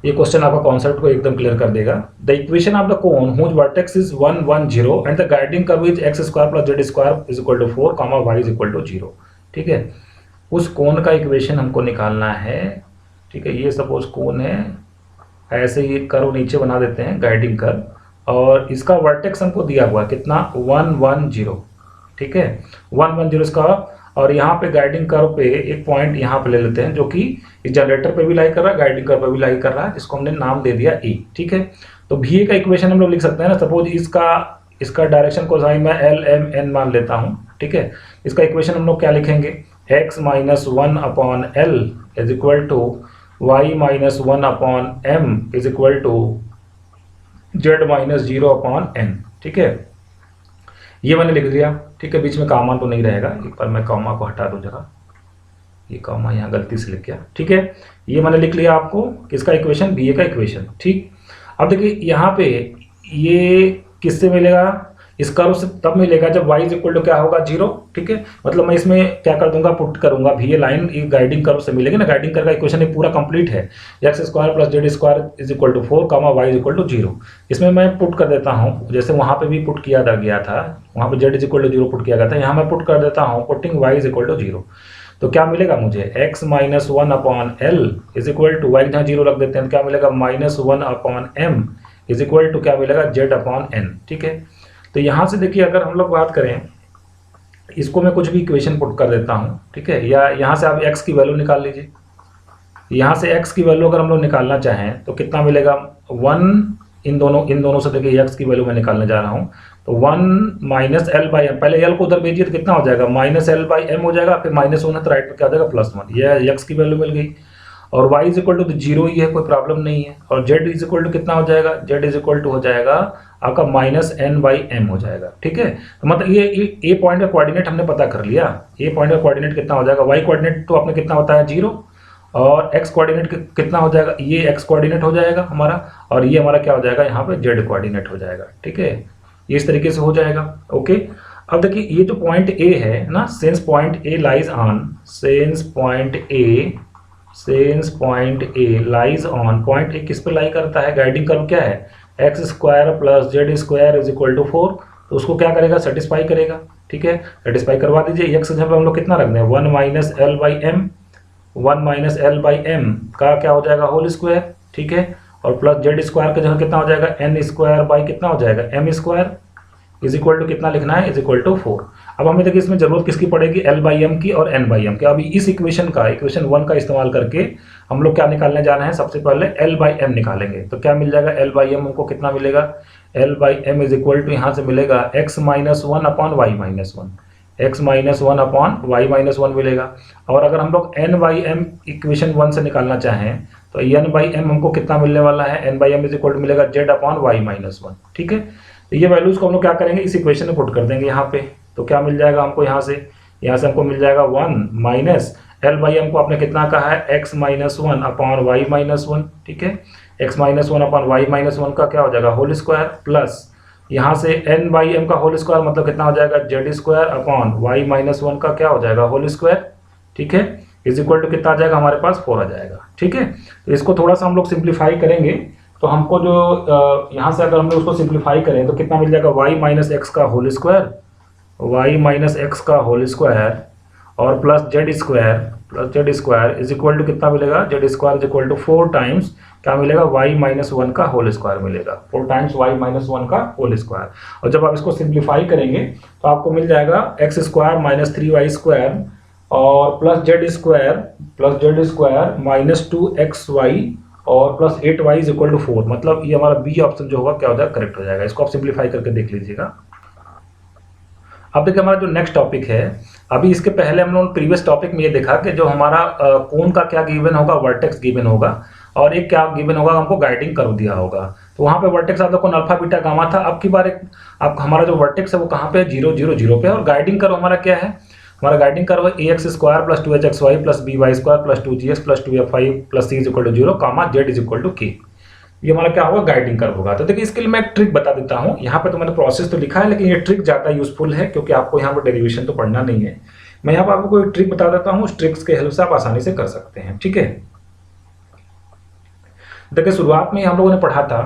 ये क्वेश्चन आपका कॉन्सेप्ट को एकदम क्लियर कर देगा। The equation of the cone whose vertex is 1 1 0 and the guiding curve is x square plus z square is equal to 4 comma y is equal to 0, ठीक है। उस कोन का इक्वेशन हमको निकालना है, ठीक है। ये सपोज कोन है, ऐसे ही कर्व नीचे बना देते हैं गाइडिंग कर्व, और इसका वर्टेक्स हमको दिया हुआ है कितना, 1 1 0, ठीक है, 1 1 0 इसका। और यहाँ पे गाइडिंग कर्व पे एक पॉइंट यहाँ पे ले लेते हैं जो कि इस जनरेटर पे भी लाई कर रहा है, गाइडिंग कर्व पे भी लाई कर रहा है, जिसको हमने नाम दे दिया ए, ठीक है। तो भी का इक्वेशन हम लोग लिख सकते हैं ना, सपोज इसका इसका डायरेक्शन कोसाइन मैं एल एम एन मान लेता हूँ, ठीक है। इसका इक्वेशन हम लोग क्या लिखेंगे, x minus one upon l is equal to y minus one upon m is equal to z minus zero upon n, ठीक है। ये मैंने लिख दिया, ठीक है। बीच में कॉमा तो नहीं रहेगा, एक बार मैं कॉमा को हटा दूं जरा, ये कॉमा यहाँ गलती से लिख गया, ठीक है। ये मैंने लिख लिया आपको किसका इक्वेशन, बी ए का इक्वेशन, ठीक। अब देखिए यहाँ पे ये किससे मिलेगा, इस कर्व से तब मिलेगा जब y इज इक्वल टू क्या होगा, जीरो, ठीक है। मतलब मैं इसमें क्या कर दूंगा, पुट करूंगा भी ये लाइन ये गाइडिंग कर्व से मिलेगी ना, गाइडिंग कर्व का इक्वेशन ये पूरा कंप्लीट है, x square plus z square is equal to 4 comma y is equal to 0। इसमें मैं पुट कर देता हूँ, जैसे वहाँ पे भी पुट किया गया था, वहाँ पे z is equal to 0 put किया गया था, यहाँ मैं पुट कर देता हूँ putting y is equal to 0। तो क्या मिलेगा मुझे, x minus one upon l is equal to y जहाँ 0 रख देते हैं, तो क्या मिलेगा minus one upon m is equal to क्या मिलेगा, जेड अपॉन एन, ठीक है। तो यहाँ से देखिए अगर हम लोग बात करें, इसको मैं कुछ भी इक्वेशन पुट कर देता हूँ, ठीक है। या यहाँ से आप x की वैल्यू निकाल लीजिए, यहाँ से x की वैल्यू अगर हम लोग निकालना चाहें तो कितना मिलेगा, 1 इन दोनों से देखिए x की वैल्यू मैं निकालने जा रहा हूँ, तो 1 माइनस एल बाई एम, पहले l को उधर भेजिए तो कितना हो जाएगा, माइनस एल बाई एम हो जाएगा, फिर माइनस 1 है तो राइट पर क्या हो जाएगा, प्लस 1, ये x की वैल्यू मिल गई। और y इज इक्वल टू 0 ही है, कोई प्रॉब्लम नहीं है। और z इज इक्वल टू कितना हो जाएगा, z इज इक्वल टू हो जाएगा आपका माइनस एन बाई एम हो जाएगा, ठीक है। तो मतलब ये पॉइंट का कोऑर्डिनेट हमने पता कर लिया, ये पॉइंट का कोऑर्डिनेट कितना हो जाएगा, y कोऑर्डिनेट तो आपने कितना बताया 0, और x कोऑर्डिनेट कितना हो जाएगा, ये x कोऑर्डिनेट हो जाएगा हमारा, और ये हमारा क्या हो जाएगा यहाँ पे z कोऑर्डिनेट हो जाएगा, ठीक है। ये इस तरीके से हो जाएगा, ओके। अब देखिए ये जो पॉइंट ए है ना, since point a lies on, since point a lies on, point a किस पे लाई करता है, गाइडिंग कर्व क्या है, x square plus z square is equal to 4, तो उसको क्या करेगा, सेटिस्फाई करेगा, ठीक है। सेटिस्फाई करवा दीजिए, एक्स जहाँ पे हम लोग कितना रख दें, 1 minus l by m, 1 minus l by m का क्या हो जाएगा, होल स्क्वायर, ठीक है। और प्लस जेड स्क्वायर का जगह कितना हो जाएगा, एन स्क्वायर बाई कितना हो जाएगा, m square is equal to कितना लिखना है, इज इक्वल टू 4। अब हमें देखिए इसमें जरूरत किसकी पड़ेगी, एल बाई एम की और एन बाई एम की। अभी इस इक्वेशन 1 का इस्तेमाल करके हम लोग क्या निकालने जा रहे हैं, सबसे पहले एल बाई एम निकालेंगे। तो क्या मिल जाएगा, एल बाई एम हमको कितना मिलेगा, l by m is equal to यहाँ से मिलेगा x minus one upon y minus one, x minus one upon y minus one मिलेगा। और अगर हम लोग एन बाई एम इक्वेशन 1 से निकालना चाहें तो एन बाई एम हमको कितना मिलने वाला है, n by m is equal to मिलेगा z upon y minus one, ठीक है। तो ये वैल्यूज को हम लोग क्या करेंगे, इस इक्वेशन में पुट कर देंगे यहाँ पे। तो क्या मिल जाएगा हमको, यहाँ से हमको मिल जाएगा 1 माइनस एल बाई एम को आपने कितना कहा है, x minus one upon y minus one, ठीक है। X minus one upon y minus one का क्या हो जाएगा, होल स्क्वायर, प्लस यहाँ से एन बाई एम का होल स्क्वायर मतलब कितना हो जाएगा, z square upon y minus one का क्या हो जाएगा, होल स्क्वायर, ठीक है। इज इक्वल टू कितना आ जाएगा हमारे पास, 4 आ जाएगा, ठीक है। तो इसको थोड़ा सा हम लोग सिंप्लीफाई करेंगे, तो हमको जो यहाँ से अगर हम लोग उसको सिंप्लीफाई करें तो कितना मिल जाएगा, y माइनस एक्स का whole square, y minus x का होल स्क्वायर और plus z square is equal to कितना मिलेगा, z square is equal to 4 times क्या मिलेगा, y माइनस वन का होल स्क्वायर मिलेगा, 4 टाइम्स y माइनस वन का होल स्क्वायर। और जब आप इसको सिंप्लीफाई करेंगे तो आपको मिल जाएगा x square minus 3y square और plus z square minus 2xy और plus 8y is equal to 4। मतलब ये हमारा बी ऑप्शन जो होगा क्या हो जाएगा, करेक्ट हो जाएगा। इसको आप सिंप्लीफाई करके देख लीजिएगा। अब देखिए हमारा जो नेक्स्ट टॉपिक है, अभी इसके पहले हम लोग प्रीवियस टॉपिक में ये देखा कि जो हमारा कोन का क्या गिवन होगा, वर्टेक्स गिवन होगा, और एक क्या गिवन होगा, हमको गाइडिंग कर्व दिया होगा। तो वहाँ पे वर्टेक्स आप लोग को अल्फा बीटा गामा था। अब की बार अब हमारा जो वर्टेक्स है वो कहाँ पे है, 0 0 0 पे, और गाइडिंग कर्व हमारा क्या है, हमारा guiding curve a x square plus 2hxy plus by square plus 2gx plus 2fy plus c is equal to 0 comma z is equal to k। ये हमारा क्या होगा, गाइडिंग कर्व होगा। तो देखिए इसके लिए मैं एक ट्रिक बता देता हूँ। यहाँ पे तो मैंने प्रोसेस तो लिखा है, लेकिन ये ट्रिक ज़्यादा यूजफुल है क्योंकि आपको यहाँ पर डेरिवेशन तो पढ़ना नहीं है। मैं यहाँ पर आपको एक ट्रिक बता देता हूँ, उस ट्रिक्स के हेल्प से आप आसानी से कर सकते हैं, ठीक है। देखिए शुरुआत में हम लोगों ने पढ़ा था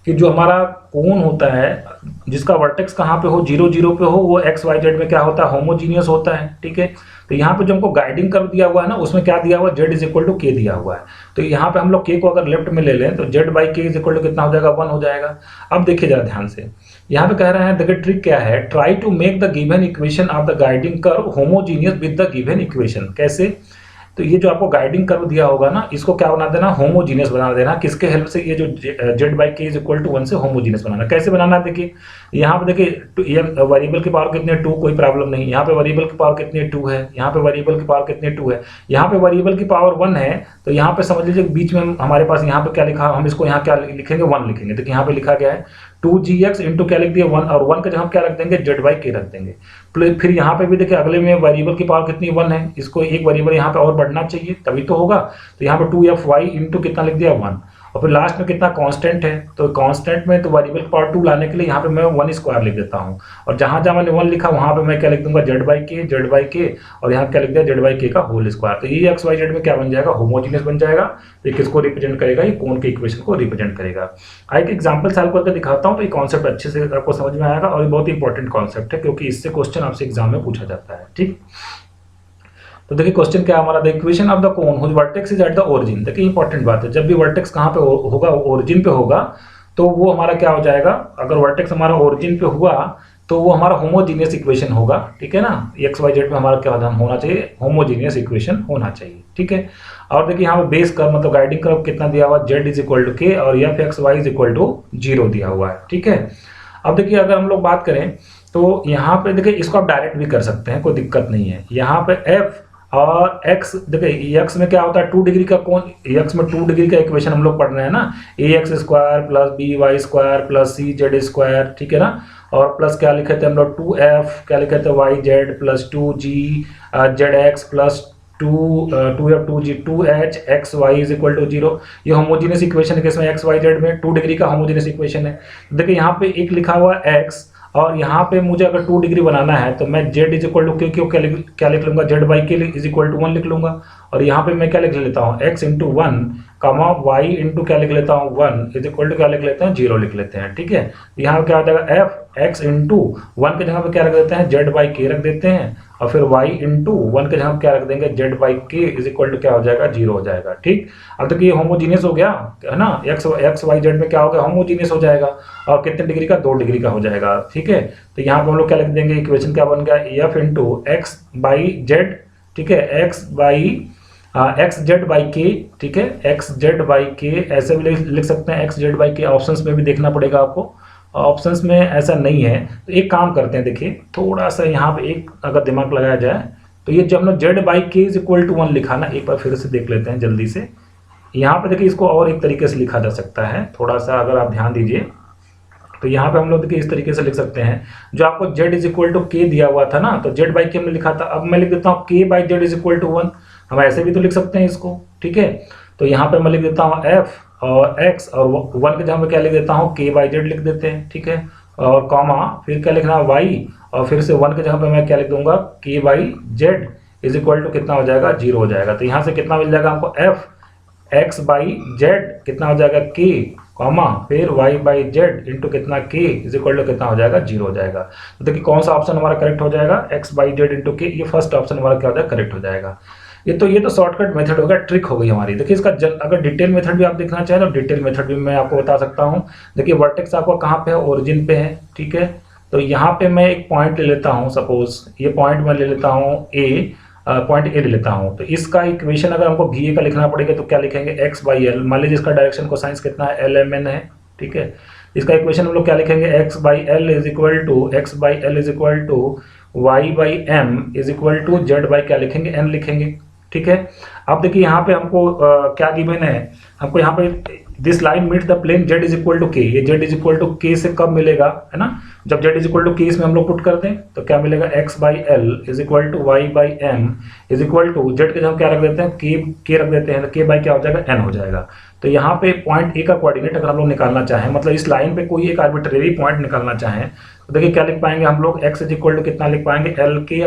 कि जो हमारा कोन होता है जिसका वर्टेक्स कहाँ पे हो, 0 0 पे हो, वो एक्स वाई जेड में क्या होता है, होमोजीनियस होता है, ठीक है। तो यहाँ पे जो हमको गाइडिंग कर्व दिया हुआ है ना, उसमें क्या दिया हुआ है, जेड इज इक्वल टू के दिया हुआ है। तो यहाँ पे हम लोग के को अगर लेफ्ट में ले लें तो जेड बाई के इज इक्वल टू कितना हो जाएगा, 1 हो जाएगा। अब देखिए जरा ध्यान से, यहाँ पे कह रहे हैं, देखिए ट्रिक क्या है, try to make the given equation of the guiding curve homogeneous with the given equation. कैसे, तो ये जो आपको गाइडिंग कर्व दिया होगा ना, इसको क्या बना देना, होमोजीनियस बना देना। किसके हेल्प से, ये जो जेड बाई के इज इक्वल टू 1 से होमोजीनियस बनाना। कैसे बनाना, देखिए यहाँ पे देखिए ये वेरिएबल की पावर कितनी है 2, कोई प्रॉब्लम नहीं। यहाँ पे वेरिएबल की पावर कितनी है 2 है, यहाँ पे वेरिएबल की पावर कितनी है 2 है, यहाँ पे वेरिएबल की पावर 1 है। तो यहाँ पे समझ लीजिए बीच में हमारे पास यहाँ पे क्या लिखा, हम इसको यहाँ क्या लिखेंगे, 1 लिखेंगे। देखिए यहाँ पे लिखा गया है 2gx इंटू क्या लिख दिया 1, और 1 का जगह हम क्या रख देंगे, जेड बाई के रख देंगे। फिर यहाँ पे भी देखिए अगले में वेरिएबल की पावर कितनी 1 है, इसको एक वेरिएबल यहाँ पे और बढ़ना चाहिए तभी तो होगा। तो यहाँ पे 2fy इंटू कितना लिख दिया 1, और फिर लास्ट में कितना कांस्टेंट है, तो कांस्टेंट में तो वेरिएबल की पावर 2 लाने के लिए यहाँ पे मैं 1 स्क्वायर लिख देता हूँ, और जहाँ जहाँ मैंने 1 लिखा वहाँ पे मैं क्या लिख दूंगा, जेड बाई के, और यहाँ क्या लिख दिया जेड बाई के का होल स्क्वायर। तो ये एक्स वाई जेड में क्या बन जाएगा, होमोजीनियस बन जाएगा। ये किसको रिप्रेजेंट करेगा, ये कोण के इक्वेशन को रिप्रेजेंट करेगा। एक एग्जाम्पल सॉल्व करके दिखाता हूँ, तो ये कॉन्सेप्ट अच्छे से आपको समझ में आएगा, और ये बहुत इंपॉर्टेंट कॉन्सेप्ट है क्योंकि इससे क्वेश्चन आपसे एग्जाम में पूछा जाता है। ठीक, तो देखिए क्वेश्चन क्या हमारा, the equation of the cone whose vertex is at the origin. देखिए इंपॉर्टेंट बात है, जब भी वर्टेक्स कहाँ पे होगा, ओरिजिन पे होगा, तो वो हमारा क्या हो जाएगा, अगर वर्टेक्स हमारा ओरिजिन पे हुआ तो वो हमारा होमोजीनियस इक्वेशन होगा। ठीक है ना, एक्स वाई जेड में हमारा क्या होना चाहिए, होमोजीनियस इक्वेशन होना चाहिए। ठीक है, और देखिए यहाँ पे बेस कर्व मतलब गाइडिंग कर्व कितना दिया हुआ, z is equal to k और f x y is equal to 0 दिया हुआ है। ठीक है, अब देखिए अगर हम लोग बात करें तो यहाँ पे देखिए इसको आप डायरेक्ट भी कर सकते हैं, कोई दिक्कत नहीं है। यहाँ पे एफ और x, देखिए x में क्या होता है 2 डिग्री का कोण, x में 2 डिग्री का इक्वेशन हम लोग पढ़ रहे हैं ना, ax square plus by square plus cz square. ठीक है ना, और प्लस क्या लिखे थे हम लोग 2f, क्या लिखे थे yz plus 2g zx plus 2f 2g 2h x y is equal to 0। ये होमोजीनियस इक्वेशन है, किसमें x y z में 2 डिग्री का होमोजीनियस इक्वेशन है। देखिए यहाँ पे एक लिखा हुआ x, और यहाँ पे मुझे अगर 2 डिग्री बनाना है तो मैं z इज इक्वल टू क्यों क्या लिख लूंगा, जेड बाई के इज इक्वल टू 1 लिख लूंगा, और यहाँ पे मैं क्या लिख लेता हूँ x इंटू 1 कामा y इंटू क्या लिख लेता हूँ 1 इज इक्वल टू क्या लिख लेते हैं 0 लिख लेते हैं। ठीक है, यहाँ पे क्या हो जाएगा f x इंटू 1 के जगह पे क्या रख देते हैं, जेड बाई के रख देते हैं, और फिर y इंटू 1 के जगह क्या रख देंगे, जेड बाई के इज इक्वल टू क्या हो जाएगा 0 हो जाएगा। ठीक, अब तक ये होमोजीनियस हो गया है ना, एक्स वाई जेड में क्या हो गया, होमोजीनियस हो जाएगा, और कितने डिग्री का 2 डिग्री का हो जाएगा। ठीक है, तो यहाँ पे हम लोग क्या लिख देंगे, इक्वेशन क्या बन गया F into x by Z. ठीक है, एक्स जेड बाई के। ठीक है, एक्स जेड बाई के ऐसे भी लिख सकते हैं, एक्स जेड बाई के। ऑप्शंस में भी देखना पड़ेगा आपको, ऑप्शंस में ऐसा नहीं है। तो एक काम करते हैं, देखिए थोड़ा सा यहाँ पे एक अगर दिमाग लगाया जाए तो ये जब हमने जेड बाई के इज इक्वल टू 1 लिखा ना, एक बार फिर से देख लेते हैं जल्दी से। यहाँ पे देखिए इसको और एक तरीके से लिखा जा सकता है, थोड़ा सा अगर आप ध्यान दीजिए तो यहाँ पे हम लोग देखिए इस तरीके से लिख सकते हैं, जो आपको z इज इक्वल टू के दिया हुआ था ना, तो जेड बाई के हमने लिखा था, अब मैं लिख देता हूँ k by z is equal to 1। हम ऐसे भी तो लिख सकते हैं इसको। ठीक है, तो यहाँ पे मैं लिख देता हूँ f और x, और 1 के जगह पे क्या लिख देता हूँ k बाई जेड लिख देते हैं। ठीक है, और कॉमा फिर क्या लिखना है y, और फिर से 1 के जगह पे मैं क्या लिख दूंगा, k by z is equal to कितना हो जाएगा 0 हो जाएगा। तो यहाँ से कितना मिल जाएगा हमको, f x बाई जेड कितना हो जाएगा k, कॉमा फिर y बाई जेड इंटू कितना k इज इक्वल टू कितना हो जाएगा 0 हो जाएगा। तो देखिए कौन सा ऑप्शन हमारा करेक्ट हो जाएगा, x by Z into k, ये फर्स्ट ऑप्शन हमारा क्या हो जाएगा, करेक्ट हो जाएगा। ये तो शॉर्टकट मेथड होगा, ट्रिक हो गई हमारी। देखिए इसका अगर डिटेल मेथड भी आप देखना चाहें तो डिटेल मेथड भी मैं आपको बता सकता हूँ। देखिए वर्टेक्स आपका कहाँ पे है, ओरिजिन पे है। ठीक है, तो यहाँ पे मैं एक पॉइंट ले लेता हूँ, सपोज ये पॉइंट मैं ले लेता हूँ पॉइंट ए ले लेता हूँ। तो इसका इक्वेशन अगर हमको भी ए का लिखना पड़ेगा तो क्या लिखेंगे, एक्स बाई एल। मान लीजिए इसका डायरेक्शन कोसाइंस कितना है, एल एम एन है। ठीक है, इसका इक्वेशन हम लोग क्या लिखेंगे, x by l is equal to y by m is equal to z by क्या लिखेंगे, एन लिखेंगे। ठीक है, अब देखिए यहाँ पे हमको क्या गिवन है, हमको यहाँ पे this line meet the plane z is equal to k. ये जेड इज इक्वल टू के से कब मिलेगा, है ना, जब जेड इज इक्वल टू के इसमें हम लोग पुट कर दें तो क्या मिलेगा, x by l is equal to y by m is equal to z के जब क्या रख देते हैं, के रख देते हैं, तो के बाई क्या हो जाएगा, एन हो जाएगा। तो यहाँ पे पॉइंट ए का कोऑर्डिनेट अगर हम लोग निकालना चाहें, मतलब इस लाइन पे कोई एक आर्बिट्रेरी पॉइंट निकालना चाहें, तो देखिए क्या लिख पाएंगे हम लोग, एक्स इज इक्वल टू कितना लिख पाएंगे, एल के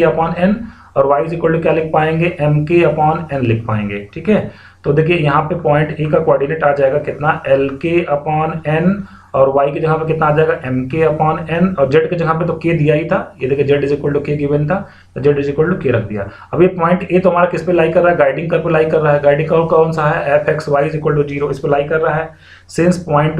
अपॉन एन, और y इज इक्वल टू क्या लिख पाएंगे, एम के अपॉन एन लिख पाएंगे। ठीक है, तो देखिए यहाँ पे पॉइंट ए का कोऑर्डिनेट आ जाएगा कितना, एल के अपॉन एन, और y की जगह पे कितना आ जाएगा, एम के अपॉन एन, और z की जगह पे तो k दिया ही था, ये देखिए z is equal to k given था, तो z is equal to k रख दिया। अब ये पॉइंट ए तो हमारा किस पे लाई कर रहा है, गाइडिंग कर्व पे लाई कर रहा है। गाइडिंग कर्व कौन सा है, f x y is equal to 0, इस पे लाई कर रहा है। सिंस पॉइंट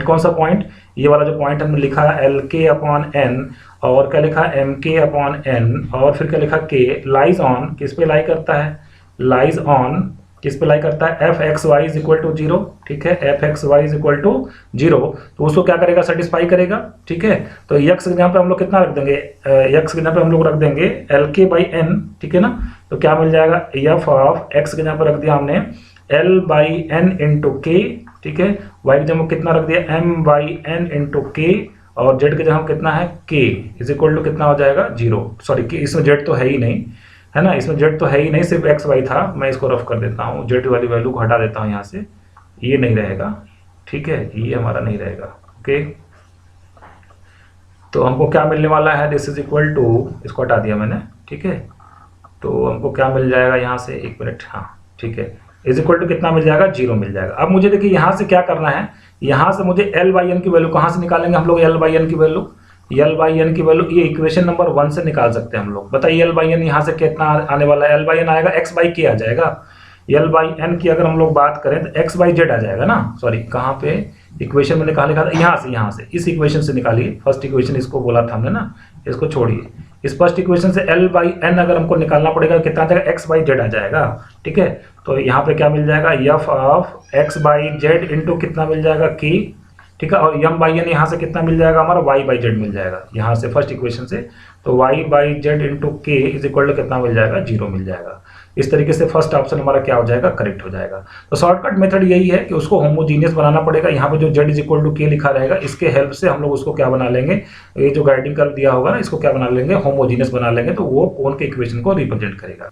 कौन सा पॉइंट, ये वाला जो पॉइंट हमने लिखा एल के अपॉन एन, और क्या लिखा एम के अपॉन एन, और फिर क्या लिखा के, लाइज ऑन, किस पे लाई करता है, लाइज ऑन किस पे लाई करता है, f x y is equal to zero, ठीक है, f x y is equal to zero, तो उसको क्या करेगा, सेटिस्फाई करेगा, ठीक है। तो यक्स के यहाँ पे हम लोग कितना रख देंगे, यक्स के यहाँ पे हम लोग रख देंगे एल के बाई एन, ठीक है ना, तो क्या मिल जाएगा, एफ ऑफ एक्स के यहाँ पे रख दिया हमने एल बाई एन इंटू के, ठीक है, वाई के जगह कितना रख दिया एम बाई एन इंटू के, और जेड के जगह कितना है के इज इक्वल टू कितना हो जाएगा जीरो, सॉरी इसमें जेड तो है ही नहीं, है ना, इसमें जेड तो है ही नहीं, सिर्फ एक्स वाई था, मैं इसको रफ कर देता हूँ, जेड वाली वैल्यू को हटा देता हूँ यहाँ से, ये नहीं रहेगा, ठीक है, ये हमारा नहीं रहेगा, ओके। तो हमको क्या मिलने वाला है, दिस इज इक्वल टू, इसको हटा दिया मैंने, ठीक है, तो हमको क्या मिल जाएगा यहाँ से, एक मिनट, हाँ ठीक है, इज इक्वल टू कितना मिल जाएगा, जीरो मिल जाएगा। अब मुझे देखिए यहाँ से क्या करना है, यहाँ से मुझे एल बाई एन की वैल्यू कहाँ से निकालेंगे हम लोग, एल बाई एन की वैल्यू, एल बाई एन की वैल्यू ये इक्वेशन नंबर 1 से निकाल सकते हैं हम लोग। बताइए एल बाई एन यहाँ से कितना आने वाला है, एल बाई एन आएगा एक्स बाई के आ जाएगा, एल बाई एन की अगर हम लोग बात करें तो एक्स बाई जेड आ जाएगा ना, सॉरी कहाँ पे इक्वेशन में निकाले था, यहाँ से इस इक्वेशन से निकालिए, फर्स्ट इक्वेशन इसको बोला था हमने ना, इसको छोड़िए, इस फर्स्ट इक्वेशन से एल बाई एन अगर हमको निकालना पड़ेगा कितना आ जाएगा, एक्स बाई जेड आ जाएगा, ठीक है। तो यहाँ पे क्या मिल जाएगा, F of x by Z into कितना मिल जाएगा की, ठीक है, और यम बाई एन यहाँ से कितना मिल जाएगा हमारा, वाई बाई जेड मिल जाएगा यहाँ से फर्स्ट इक्वेशन से, तो वाई बाई जेड इंटू के इज इक्वल टू कितना मिल जाएगा, जीरो मिल जाएगा। इस तरीके से फर्स्ट ऑप्शन हमारा क्या हो जाएगा, करेक्ट हो जाएगा। तो शॉर्टकट मेथड यही है कि उसको होमोजीनियस बनाना पड़ेगा, यहाँ पे जो जेड इज इक्वल टू के लिखा रहेगा, इसके हेल्प से हम लोग उसको क्या बना लेंगे, ये जो गाइडिंग कर दिया होगा ना, इसको क्या बना लेंगे, होमोजीनियस बना लेंगे, तो वो कोन के इक्वेशन को रिप्रेजेंट करेगा।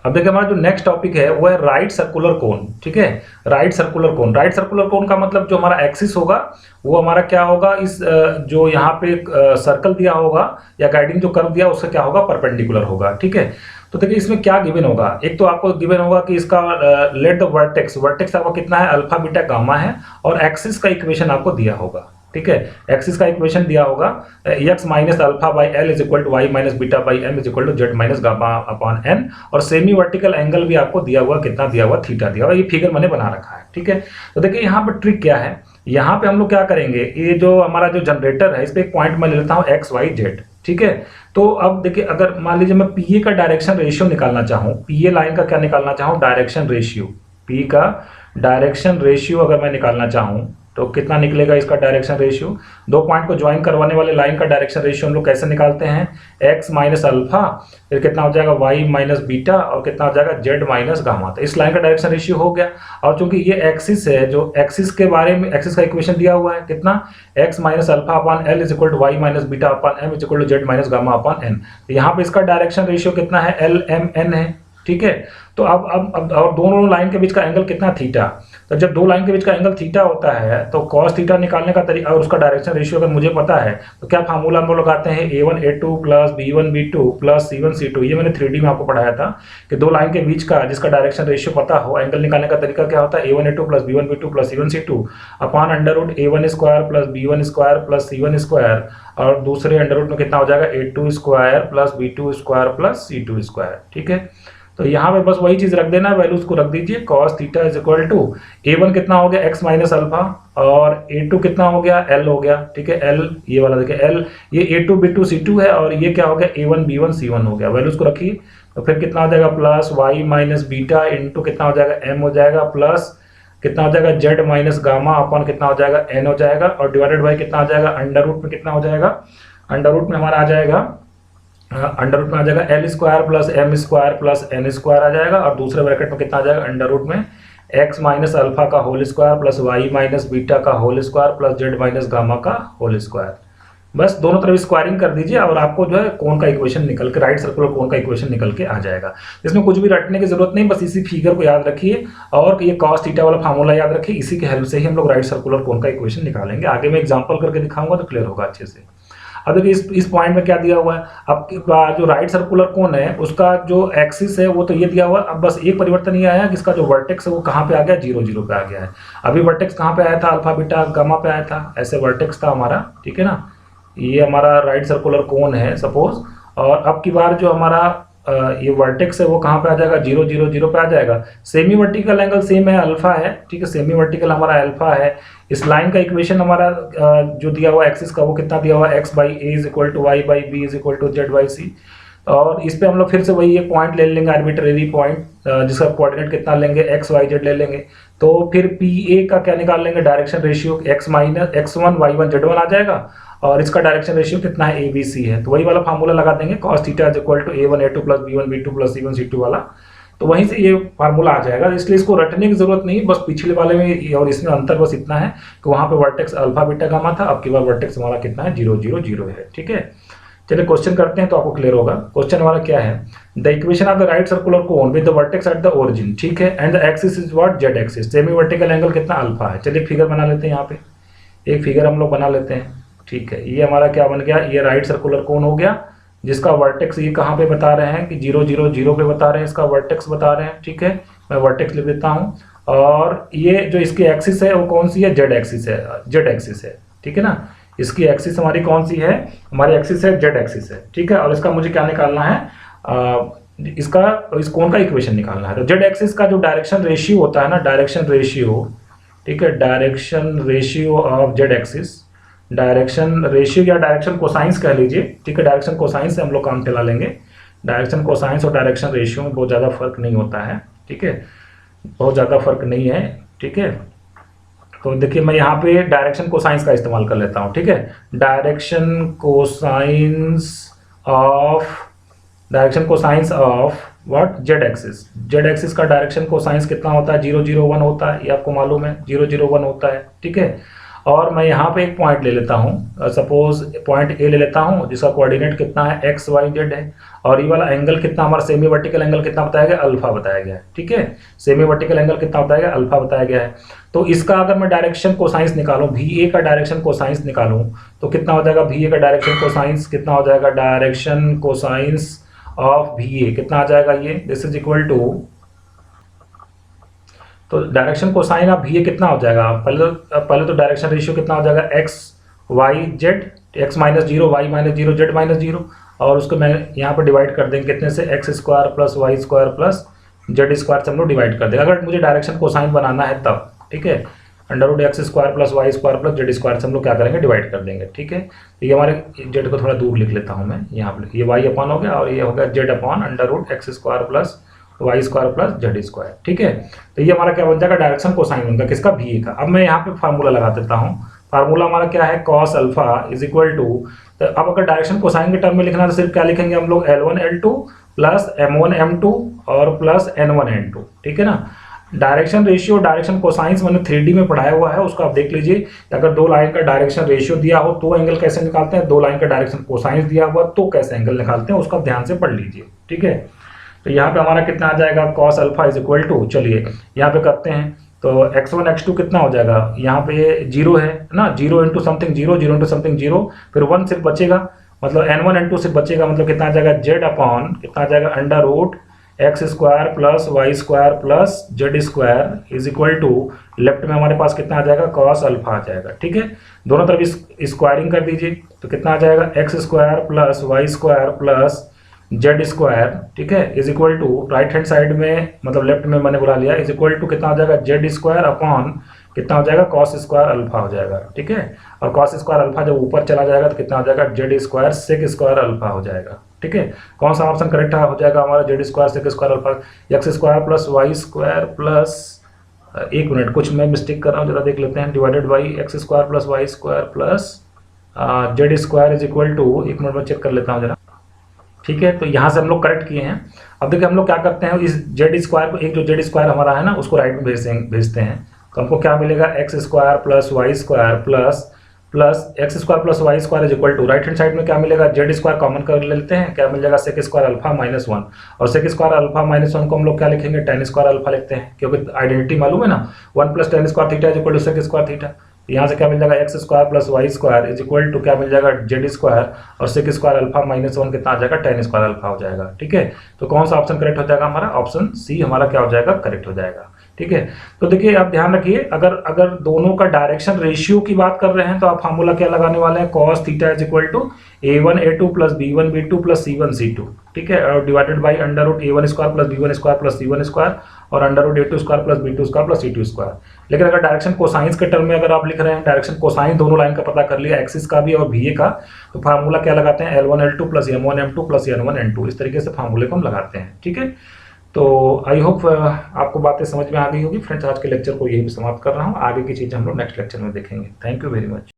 अब देखिए हमारा जो नेक्स्ट टॉपिक है वो है राइट सर्कुलर कोन, ठीक है, राइट सर्कुलर कोन। राइट सर्कुलर कोन का मतलब जो हमारा एक्सिस होगा वो हमारा क्या होगा, इस जो यहाँ पे सर्कल दिया होगा या गाइडिंग जो कर्व दिया उससे क्या होगा, परपेंडिकुलर होगा, ठीक है। तो देखिए इसमें क्या गिवन होगा, एक तो आपको गिवन होगा कि इसका लेट द वर्टेक्स, वर्टेक्स आपका कितना है, अल्फा बीटा गामा है, और एक्सिस का इक्वेशन आपको दिया होगा, ठीक है, एक्सिस का इक्वेशन दिया होगा x minus alpha by l is equal to y minus beta by m is equal to z minus gamma upon n, और सेमी वर्टिकल एंगल भी आपको दिया हुआ, कितना दिया हुआ, थीटा दिया हुआ, ये फिगर मैंने बना रखा है, ठीक है। तो देखिए यहाँ पे ट्रिक क्या है, यहाँ पे हम लोग क्या करेंगे, ये जो हमारा जो जनरेटर है इस पे एक पॉइंट मैं ले लेता हूँ एक्स वाई जेड, ठीक है। तो अब देखिए अगर मान लीजिए मैं पीए का डायरेक्शन रेशियो निकालना चाहूँ, पीए लाइन का क्या निकालना चाहूँ, डायरेक्शन रेशियो, पी का डायरेक्शन रेशियो अगर मैं निकालना चाहूँ तो कितना निकलेगा इसका डायरेक्शन रेशियो, दो पॉइंट को ज्वाइन करवाने वाले लाइन का डायरेक्शन रेशियो हम लोग कैसे निकालते हैं, x माइनस अल्फा, फिर कितना हो जाएगा y माइनस बीटा, और कितना हो जाएगा z माइनस गामा। तो इस लाइन का डायरेक्शन रेशियो हो गया, और चूंकि ये एक्सिस है, जो एक्सिस के बारे में एक्सिस का इक्वेशन दिया हुआ है कितना, x minus alpha upon l is equal to y minus beta upon m is equal to z minus gamma upon n. तो यहाँ पे इसका डायरेक्शन रेशियो कितना है, एल एम एन है, ठीक है। तो अब और दोनों लाइन के बीच का एंगल कितना, थीटा। तो जब दो लाइन के बीच का एंगल थीटा होता है तो कॉस थीटा निकालने का तरीका और उसका डायरेक्शन रेशियो अगर मुझे पता है तो क्या फार्मूला हम लोग लगाते हैं, a1 a2 plus b1 b2 plus c1 c2। ये मैंने 3D में आपको पढ़ाया था कि दो लाइन के बीच का जिसका डायरेक्शन रेशियो पता हो, एंगल निकालने का तरीका क्या होता है, a1 a2 plus b1 b2 plus c1 c2 upon under root a1 square plus b1 square plus c1 square, और दूसरे अंडर रूट में कितना हो जाएगा, a2 square plus b2 square plus c2 square, ठीक है। तो यहाँ पे बस वही चीज रख देना, वैल्यूज को रख दीजिए, cos theta is equal to a1 कितना हो गया, x माइनस अल्फा, और a2 कितना हो गया, l हो गया, ठीक है। l ये वाला देखिए l, ये a2 b2 c2 है, और ये क्या हो गया, a1 b1 c1 हो गया। वैल्यूज को रखिए, तो फिर कितना हो जाएगा, plus y minus beta into कितना हो जाएगा, m हो जाएगा, प्लस कितना हो जाएगा, z माइनस गामा अपॉन कितना हो जाएगा, n हो जाएगा, और डिवाइडेड बाई कितना हो जाएगा, अंडर रूट में कितना हो जाएगा, अंडर रूट में हमारा आ जाएगा, अंडर रूट में आ जाएगा l square plus m square plus n square आ जाएगा, और दूसरे ब्रैकेट में कितना आ जाएगा, अंडर रूट में एक्स माइनस अल्फा का whole square plus y minus beta का whole square plus z minus gamma का होल स्क्वायर। बस दोनों तरफ स्क्वायरिंग कर दीजिए और आपको जो है कोन का इक्वेशन निकल के, राइट सर्कुलर कोन का इक्वेशन निकल के आ जाएगा। इसमें कुछ भी रटने की जरूरत नहीं, बस इसी फिगर को याद रखिए और ये cos थीटा वाला फार्मूला याद रखिए, इसी के हेल्प से ही हम लोग राइट सर्कुलर कोन का इक्वेशन निकालेंगे। आगे मैं एग्जांपल करके दिखाऊंगा तो क्लियर होगा अच्छे से। अब देखिए इस पॉइंट में क्या दिया हुआ है, अब जो राइट सर्कुलर कोन है उसका जो एक्सिस है वो तो ये दिया हुआ है। अब बस एक परिवर्तन ये आया कि इसका जो वर्टेक्स है वो कहाँ पे आ गया, 0 0 पे आ गया है। अभी वर्टेक्स कहाँ पे आया था, अल्फा बीटा गामा पे आया था, ऐसे वर्टेक्स था हमारा, ठीक है ना। ये हमारा राइट सर्कुलर कोन है सपोज, और अब की बार जो हमारा ये वर्टेक्स है वो कहाँ पे आ जाएगा, 0 0 0 पे आ जाएगा। सेमी वर्टिकल एंगल सेम है, अल्फा है, ठीक है, सेमी वर्टिकल हमारा अल्फा है। इस लाइन का इक्वेशन हमारा जो दिया हुआ एक्सिस का वो कितना दिया हुआ है, x by a is equal to y by b is equal to z by c. और इस पे हम लोग फिर से वही एक पॉइंट ले लेंगे, आर्बिट्रेरी पॉइंट जिसका कोऑर्डिनेट कितना लेंगे, एक्स वाई जेड ले लेंगे। तो फिर पी ए का क्या निकाल लेंगे, direction ratio x minus x1 y1 z1 आ जाएगा, और इसका डायरेक्शन रेशियो कितना है, ए बी सी है। तो वही वाला फार्मूला लगा देंगे, cos theta is equal to a1 a2 plus b1 b2 plus c1 c2 वाला। तो वहीं से ये फार्मूला आ जाएगा, इसलिए इसको रटने की जरूरत नहीं, बस पिछले वाले में और इसमें अंतर बस इतना है कि वहां पे वर्टेक्स अल्फा बीटा गामा था, अब की बार वर्टेक्स हमारा कितना है, 0 0 0 है, ठीक है। चलिए क्वेश्चन करते हैं तो आपको क्लियर होगा। क्वेश्चन हमारा क्या है, the equation of the right circular cone with the vertex at the origin, ठीक है, and the axis is what, Z axis, semi vertical angle कितना, अल्फा है। चलिए फिगर बना लेते हैं, यहाँ पे एक फिगर हम लोग बना लेते हैं, ठीक है। ये हमारा क्या बन गया, ये राइट सर्कुलर कोन हो गया, जिसका वर्टेक्स ये कहाँ पे बता रहे हैं कि 0 0 0 पे बता रहे हैं, इसका वर्टेक्स बता रहे हैं, ठीक है। मैं वर्टेक्स लिख देता हूँ, और ये जो इसकी एक्सिस है वो कौन सी है, जेड एक्सिस है, जेड एक्सिस है, ठीक है ना। इसकी एक्सिस हमारी कौन सी है, हमारी एक्सिस है जेड एक्सिस है, ठीक है। और इसका मुझे क्या निकालना है, इसका इस कोण का इक्वेशन निकालना है। तो जेड एक्सिस का जो डायरेक्शन रेशियो होता है ना, डायरेक्शन रेशियो, ठीक है, direction ratio of Z axis, direction ratio या डायरेक्शन कोसाइंस कह लीजिए, ठीक है, डायरेक्शन कोसाइंस से हम लोग काम चला लेंगे। डायरेक्शन कोसाइंस और डायरेक्शन रेशियो में बहुत ज़्यादा फर्क नहीं होता है, ठीक है, बहुत ज़्यादा फर्क नहीं है, ठीक है। तो देखिए मैं यहाँ पे डायरेक्शन कोसाइंस का इस्तेमाल कर लेता हूँ, ठीक है। Direction cosines of what, Z axis, Z axis का डायरेक्शन कोसाइंस कितना होता है, 0 0 1 होता है, ये आपको मालूम है, 0 0 1 होता है, ठीक है। और मैं यहाँ पे एक पॉइंट ले लेता हूँ, सपोज पॉइंट ए ले लेता हूँ, जिसका कोऑर्डिनेट कितना है, एक्स वाई जेड है, और ये वाला एंगल कितना हमारा सेमी वर्टिकल एंगल कितना बताया गया, अल्फा बताया गया है, ठीक है। सेमी वर्टिकल एंगल कितना बताया गया, अल्फा बताया गया है। तो इसका अगर मैं डायरेक्शन कोसाइंस निकालूं, भी ए का डायरेक्शन कोसाइंस निकालूं, तो कितना हो जाएगा, भी ए का डायरेक्शन कोसाइंस कितना हो जाएगा, डायरेक्शन कोसाइंस ऑफ भी ए कितना आ जाएगा, ये दिस इज इक्वल टू, तो डायरेक्शन कोसाइन ऑफ भी ए कितना हो जाएगा, पहले तो डायरेक्शन रेशियो कितना हो जाएगा, x y z, x minus 0 y minus 0 z minus 0, और उसको मैं यहाँ पर डिवाइड कर देंगे कितने से, x square plus y square plus z square से हम लोग डिवाइड कर देंगे, अगर मुझे डायरेक्शन कोसाइन बनाना है तब, ठीक है। Under root x square plus y square plus z square से हम लोग क्या करेंगे, डिवाइड कर देंगे, ठीक है। तो ये हमारे जेड को थोड़ा दूर लिख लेता हूँ मैं यहाँ पर, ये वाई अपॉन हो गया, और ये हो गया z upon under root x square plus y square plus z square, ठीक है। तो ये हमारा क्या बन जाएगा, डायरेक्शन कोसाइन बनता है किसका, भी ए का। अब मैं यहाँ पे फार्मूला लगा देता हूँ, फार्मूला हमारा क्या है, cos alpha is equal to, तो अब अगर डायरेक्शन कोसाइन के टर्म में लिखना है तो सिर्फ क्या लिखेंगे हम लोग, L1 L2 plus M1 M2 और प्लस N1 N2, ठीक है ना। डायरेक्शन रेशियो, डायरेक्शन कोसाइंस मैंने 3D में पढ़ाया हुआ है, उसको आप देख लीजिए। अगर दो लाइन का डायरेक्शन रेशियो दिया हो तो एंगल कैसे निकालते हैं, दो लाइन का डायरेक्शन कोसाइंस दिया हुआ तो कैसे एंगल निकालते हैं, उसका ध्यान से पढ़ लीजिए, ठीक है। तो यहाँ पे हमारा कितना आ जाएगा, cos alpha is equal to, चलिए यहाँ पे करते हैं, तो x1 x2 कितना हो जाएगा, यहाँ पे 0 है ना, 0 इंटू समथिंग 0, 0 इंटू समथिंग 0, फिर 1 सिर्फ बचेगा, मतलब n1 n2 सिर्फ बचेगा, मतलब कितना आ जाएगा, जेड अपॉन कितना आ जाएगा, under root x square plus y square plus z square is equal to, left में हमारे पास कितना आ जाएगा, कॉस अल्फा आ जाएगा, ठीक है। दोनों तरफ स्क्वायरिंग कर दीजिए, तो कितना आ जाएगा, x square plus y square plus z square, ठीक है, is equal to, right hand side में मतलब लेफ्ट में मैंने बुला लिया, इज इक्वल टू कितना हो जाएगा, जेड स्क्वायर अपॉन कितना हो जाएगा, कॉस स्क्वायर अल्फा हो जाएगा, ठीक है। और कॉस स्क्वायर अल्फा जब ऊपर चला जाएगा तो कितना हो जाएगा, z square sec square alpha हो जाएगा, ठीक है। कौन सा ऑप्शन करेक्ट हो जाएगा हमारा, z square sec square alpha, x square plus y square plus, एक मिनट कुछ मैं मिस्टेक कर रहा हूँ, जरा देख लेते हैं, divided by x square plus y square plus z square is equal to, एक मिनट में चेक कर लेता हूँ जरा, ठीक है। तो यहाँ से हम लोग करेक्ट किए हैं। अब देखिए हम लोग क्या करते हैं, इस जेड स्क्वायर को, एक जो जेड स्क्वायर हमारा है ना, उसको राइट में भेजते हैं, तो हमको क्या मिलेगा, x square plus y square plus x square plus y square is equal to, right hand side में क्या मिलेगा, जेड स्क्वायर कॉमन कर लेते हैं, क्या मिल जाएगा, सेक स्क्वायर अल्फा माइनस 1, और सेक स्क्वायर अल्फा माइनस 1 को हम लोग क्या लिखेंगे, टेन स्क्वायर अल्फा लिखते हैं, क्योंकि आइडेंटिटी मालूम है ना, 1 plus tan square theta is equal to sec square theta. यहाँ से क्या मिल जाएगा, x square plus y square is equal to क्या मिल जाएगा, जेड स्क्वायर और सेक स्क्वायर अल्फा माइनस 1 कितना आ जाएगा, टेन स्क्वायर अल्फा हो जाएगा, ठीक है। तो कौन सा ऑप्शन करेक्ट हो जाएगा हमारा, ऑप्शन सी हमारा क्या हो जाएगा, करेक्ट हो जाएगा। ठीक है। तो देखिए आप ध्यान रखिए, अगर अगर दोनों का डायरेक्शन रेशियो की बात कर रहे हैं तो आप फार्मूला क्या लगाने वाले हैं, cos theta is equal to a1a2 plus b1b2 plus c1c2, ठीक है, और divided by under root a1 square plus b1 square plus c1 square और under root a2 square plus b2 square plus c2 square. लेकिन अगर direction cosines के term में अगर आप लिख रहे हैं, डायरेक्शन कोसाइन दोनों लाइन का पता कर लिया, एक्सिस का भी और va का, तो फार्मूला क्या लगाते हैं, L1L2 plus M1M2 plus N1N2, इस तरीके से फार्मूले को हम लगाते हैं, ठीक है। तो आई होप आपको बातें समझ में आ गई होगी फ्रेंड्स। आज के लेक्चर को यही समाप्त कर रहा हूँ, आगे की चीज़ें हम लोग नेक्स्ट लेक्चर में देखेंगे। Thank you very much.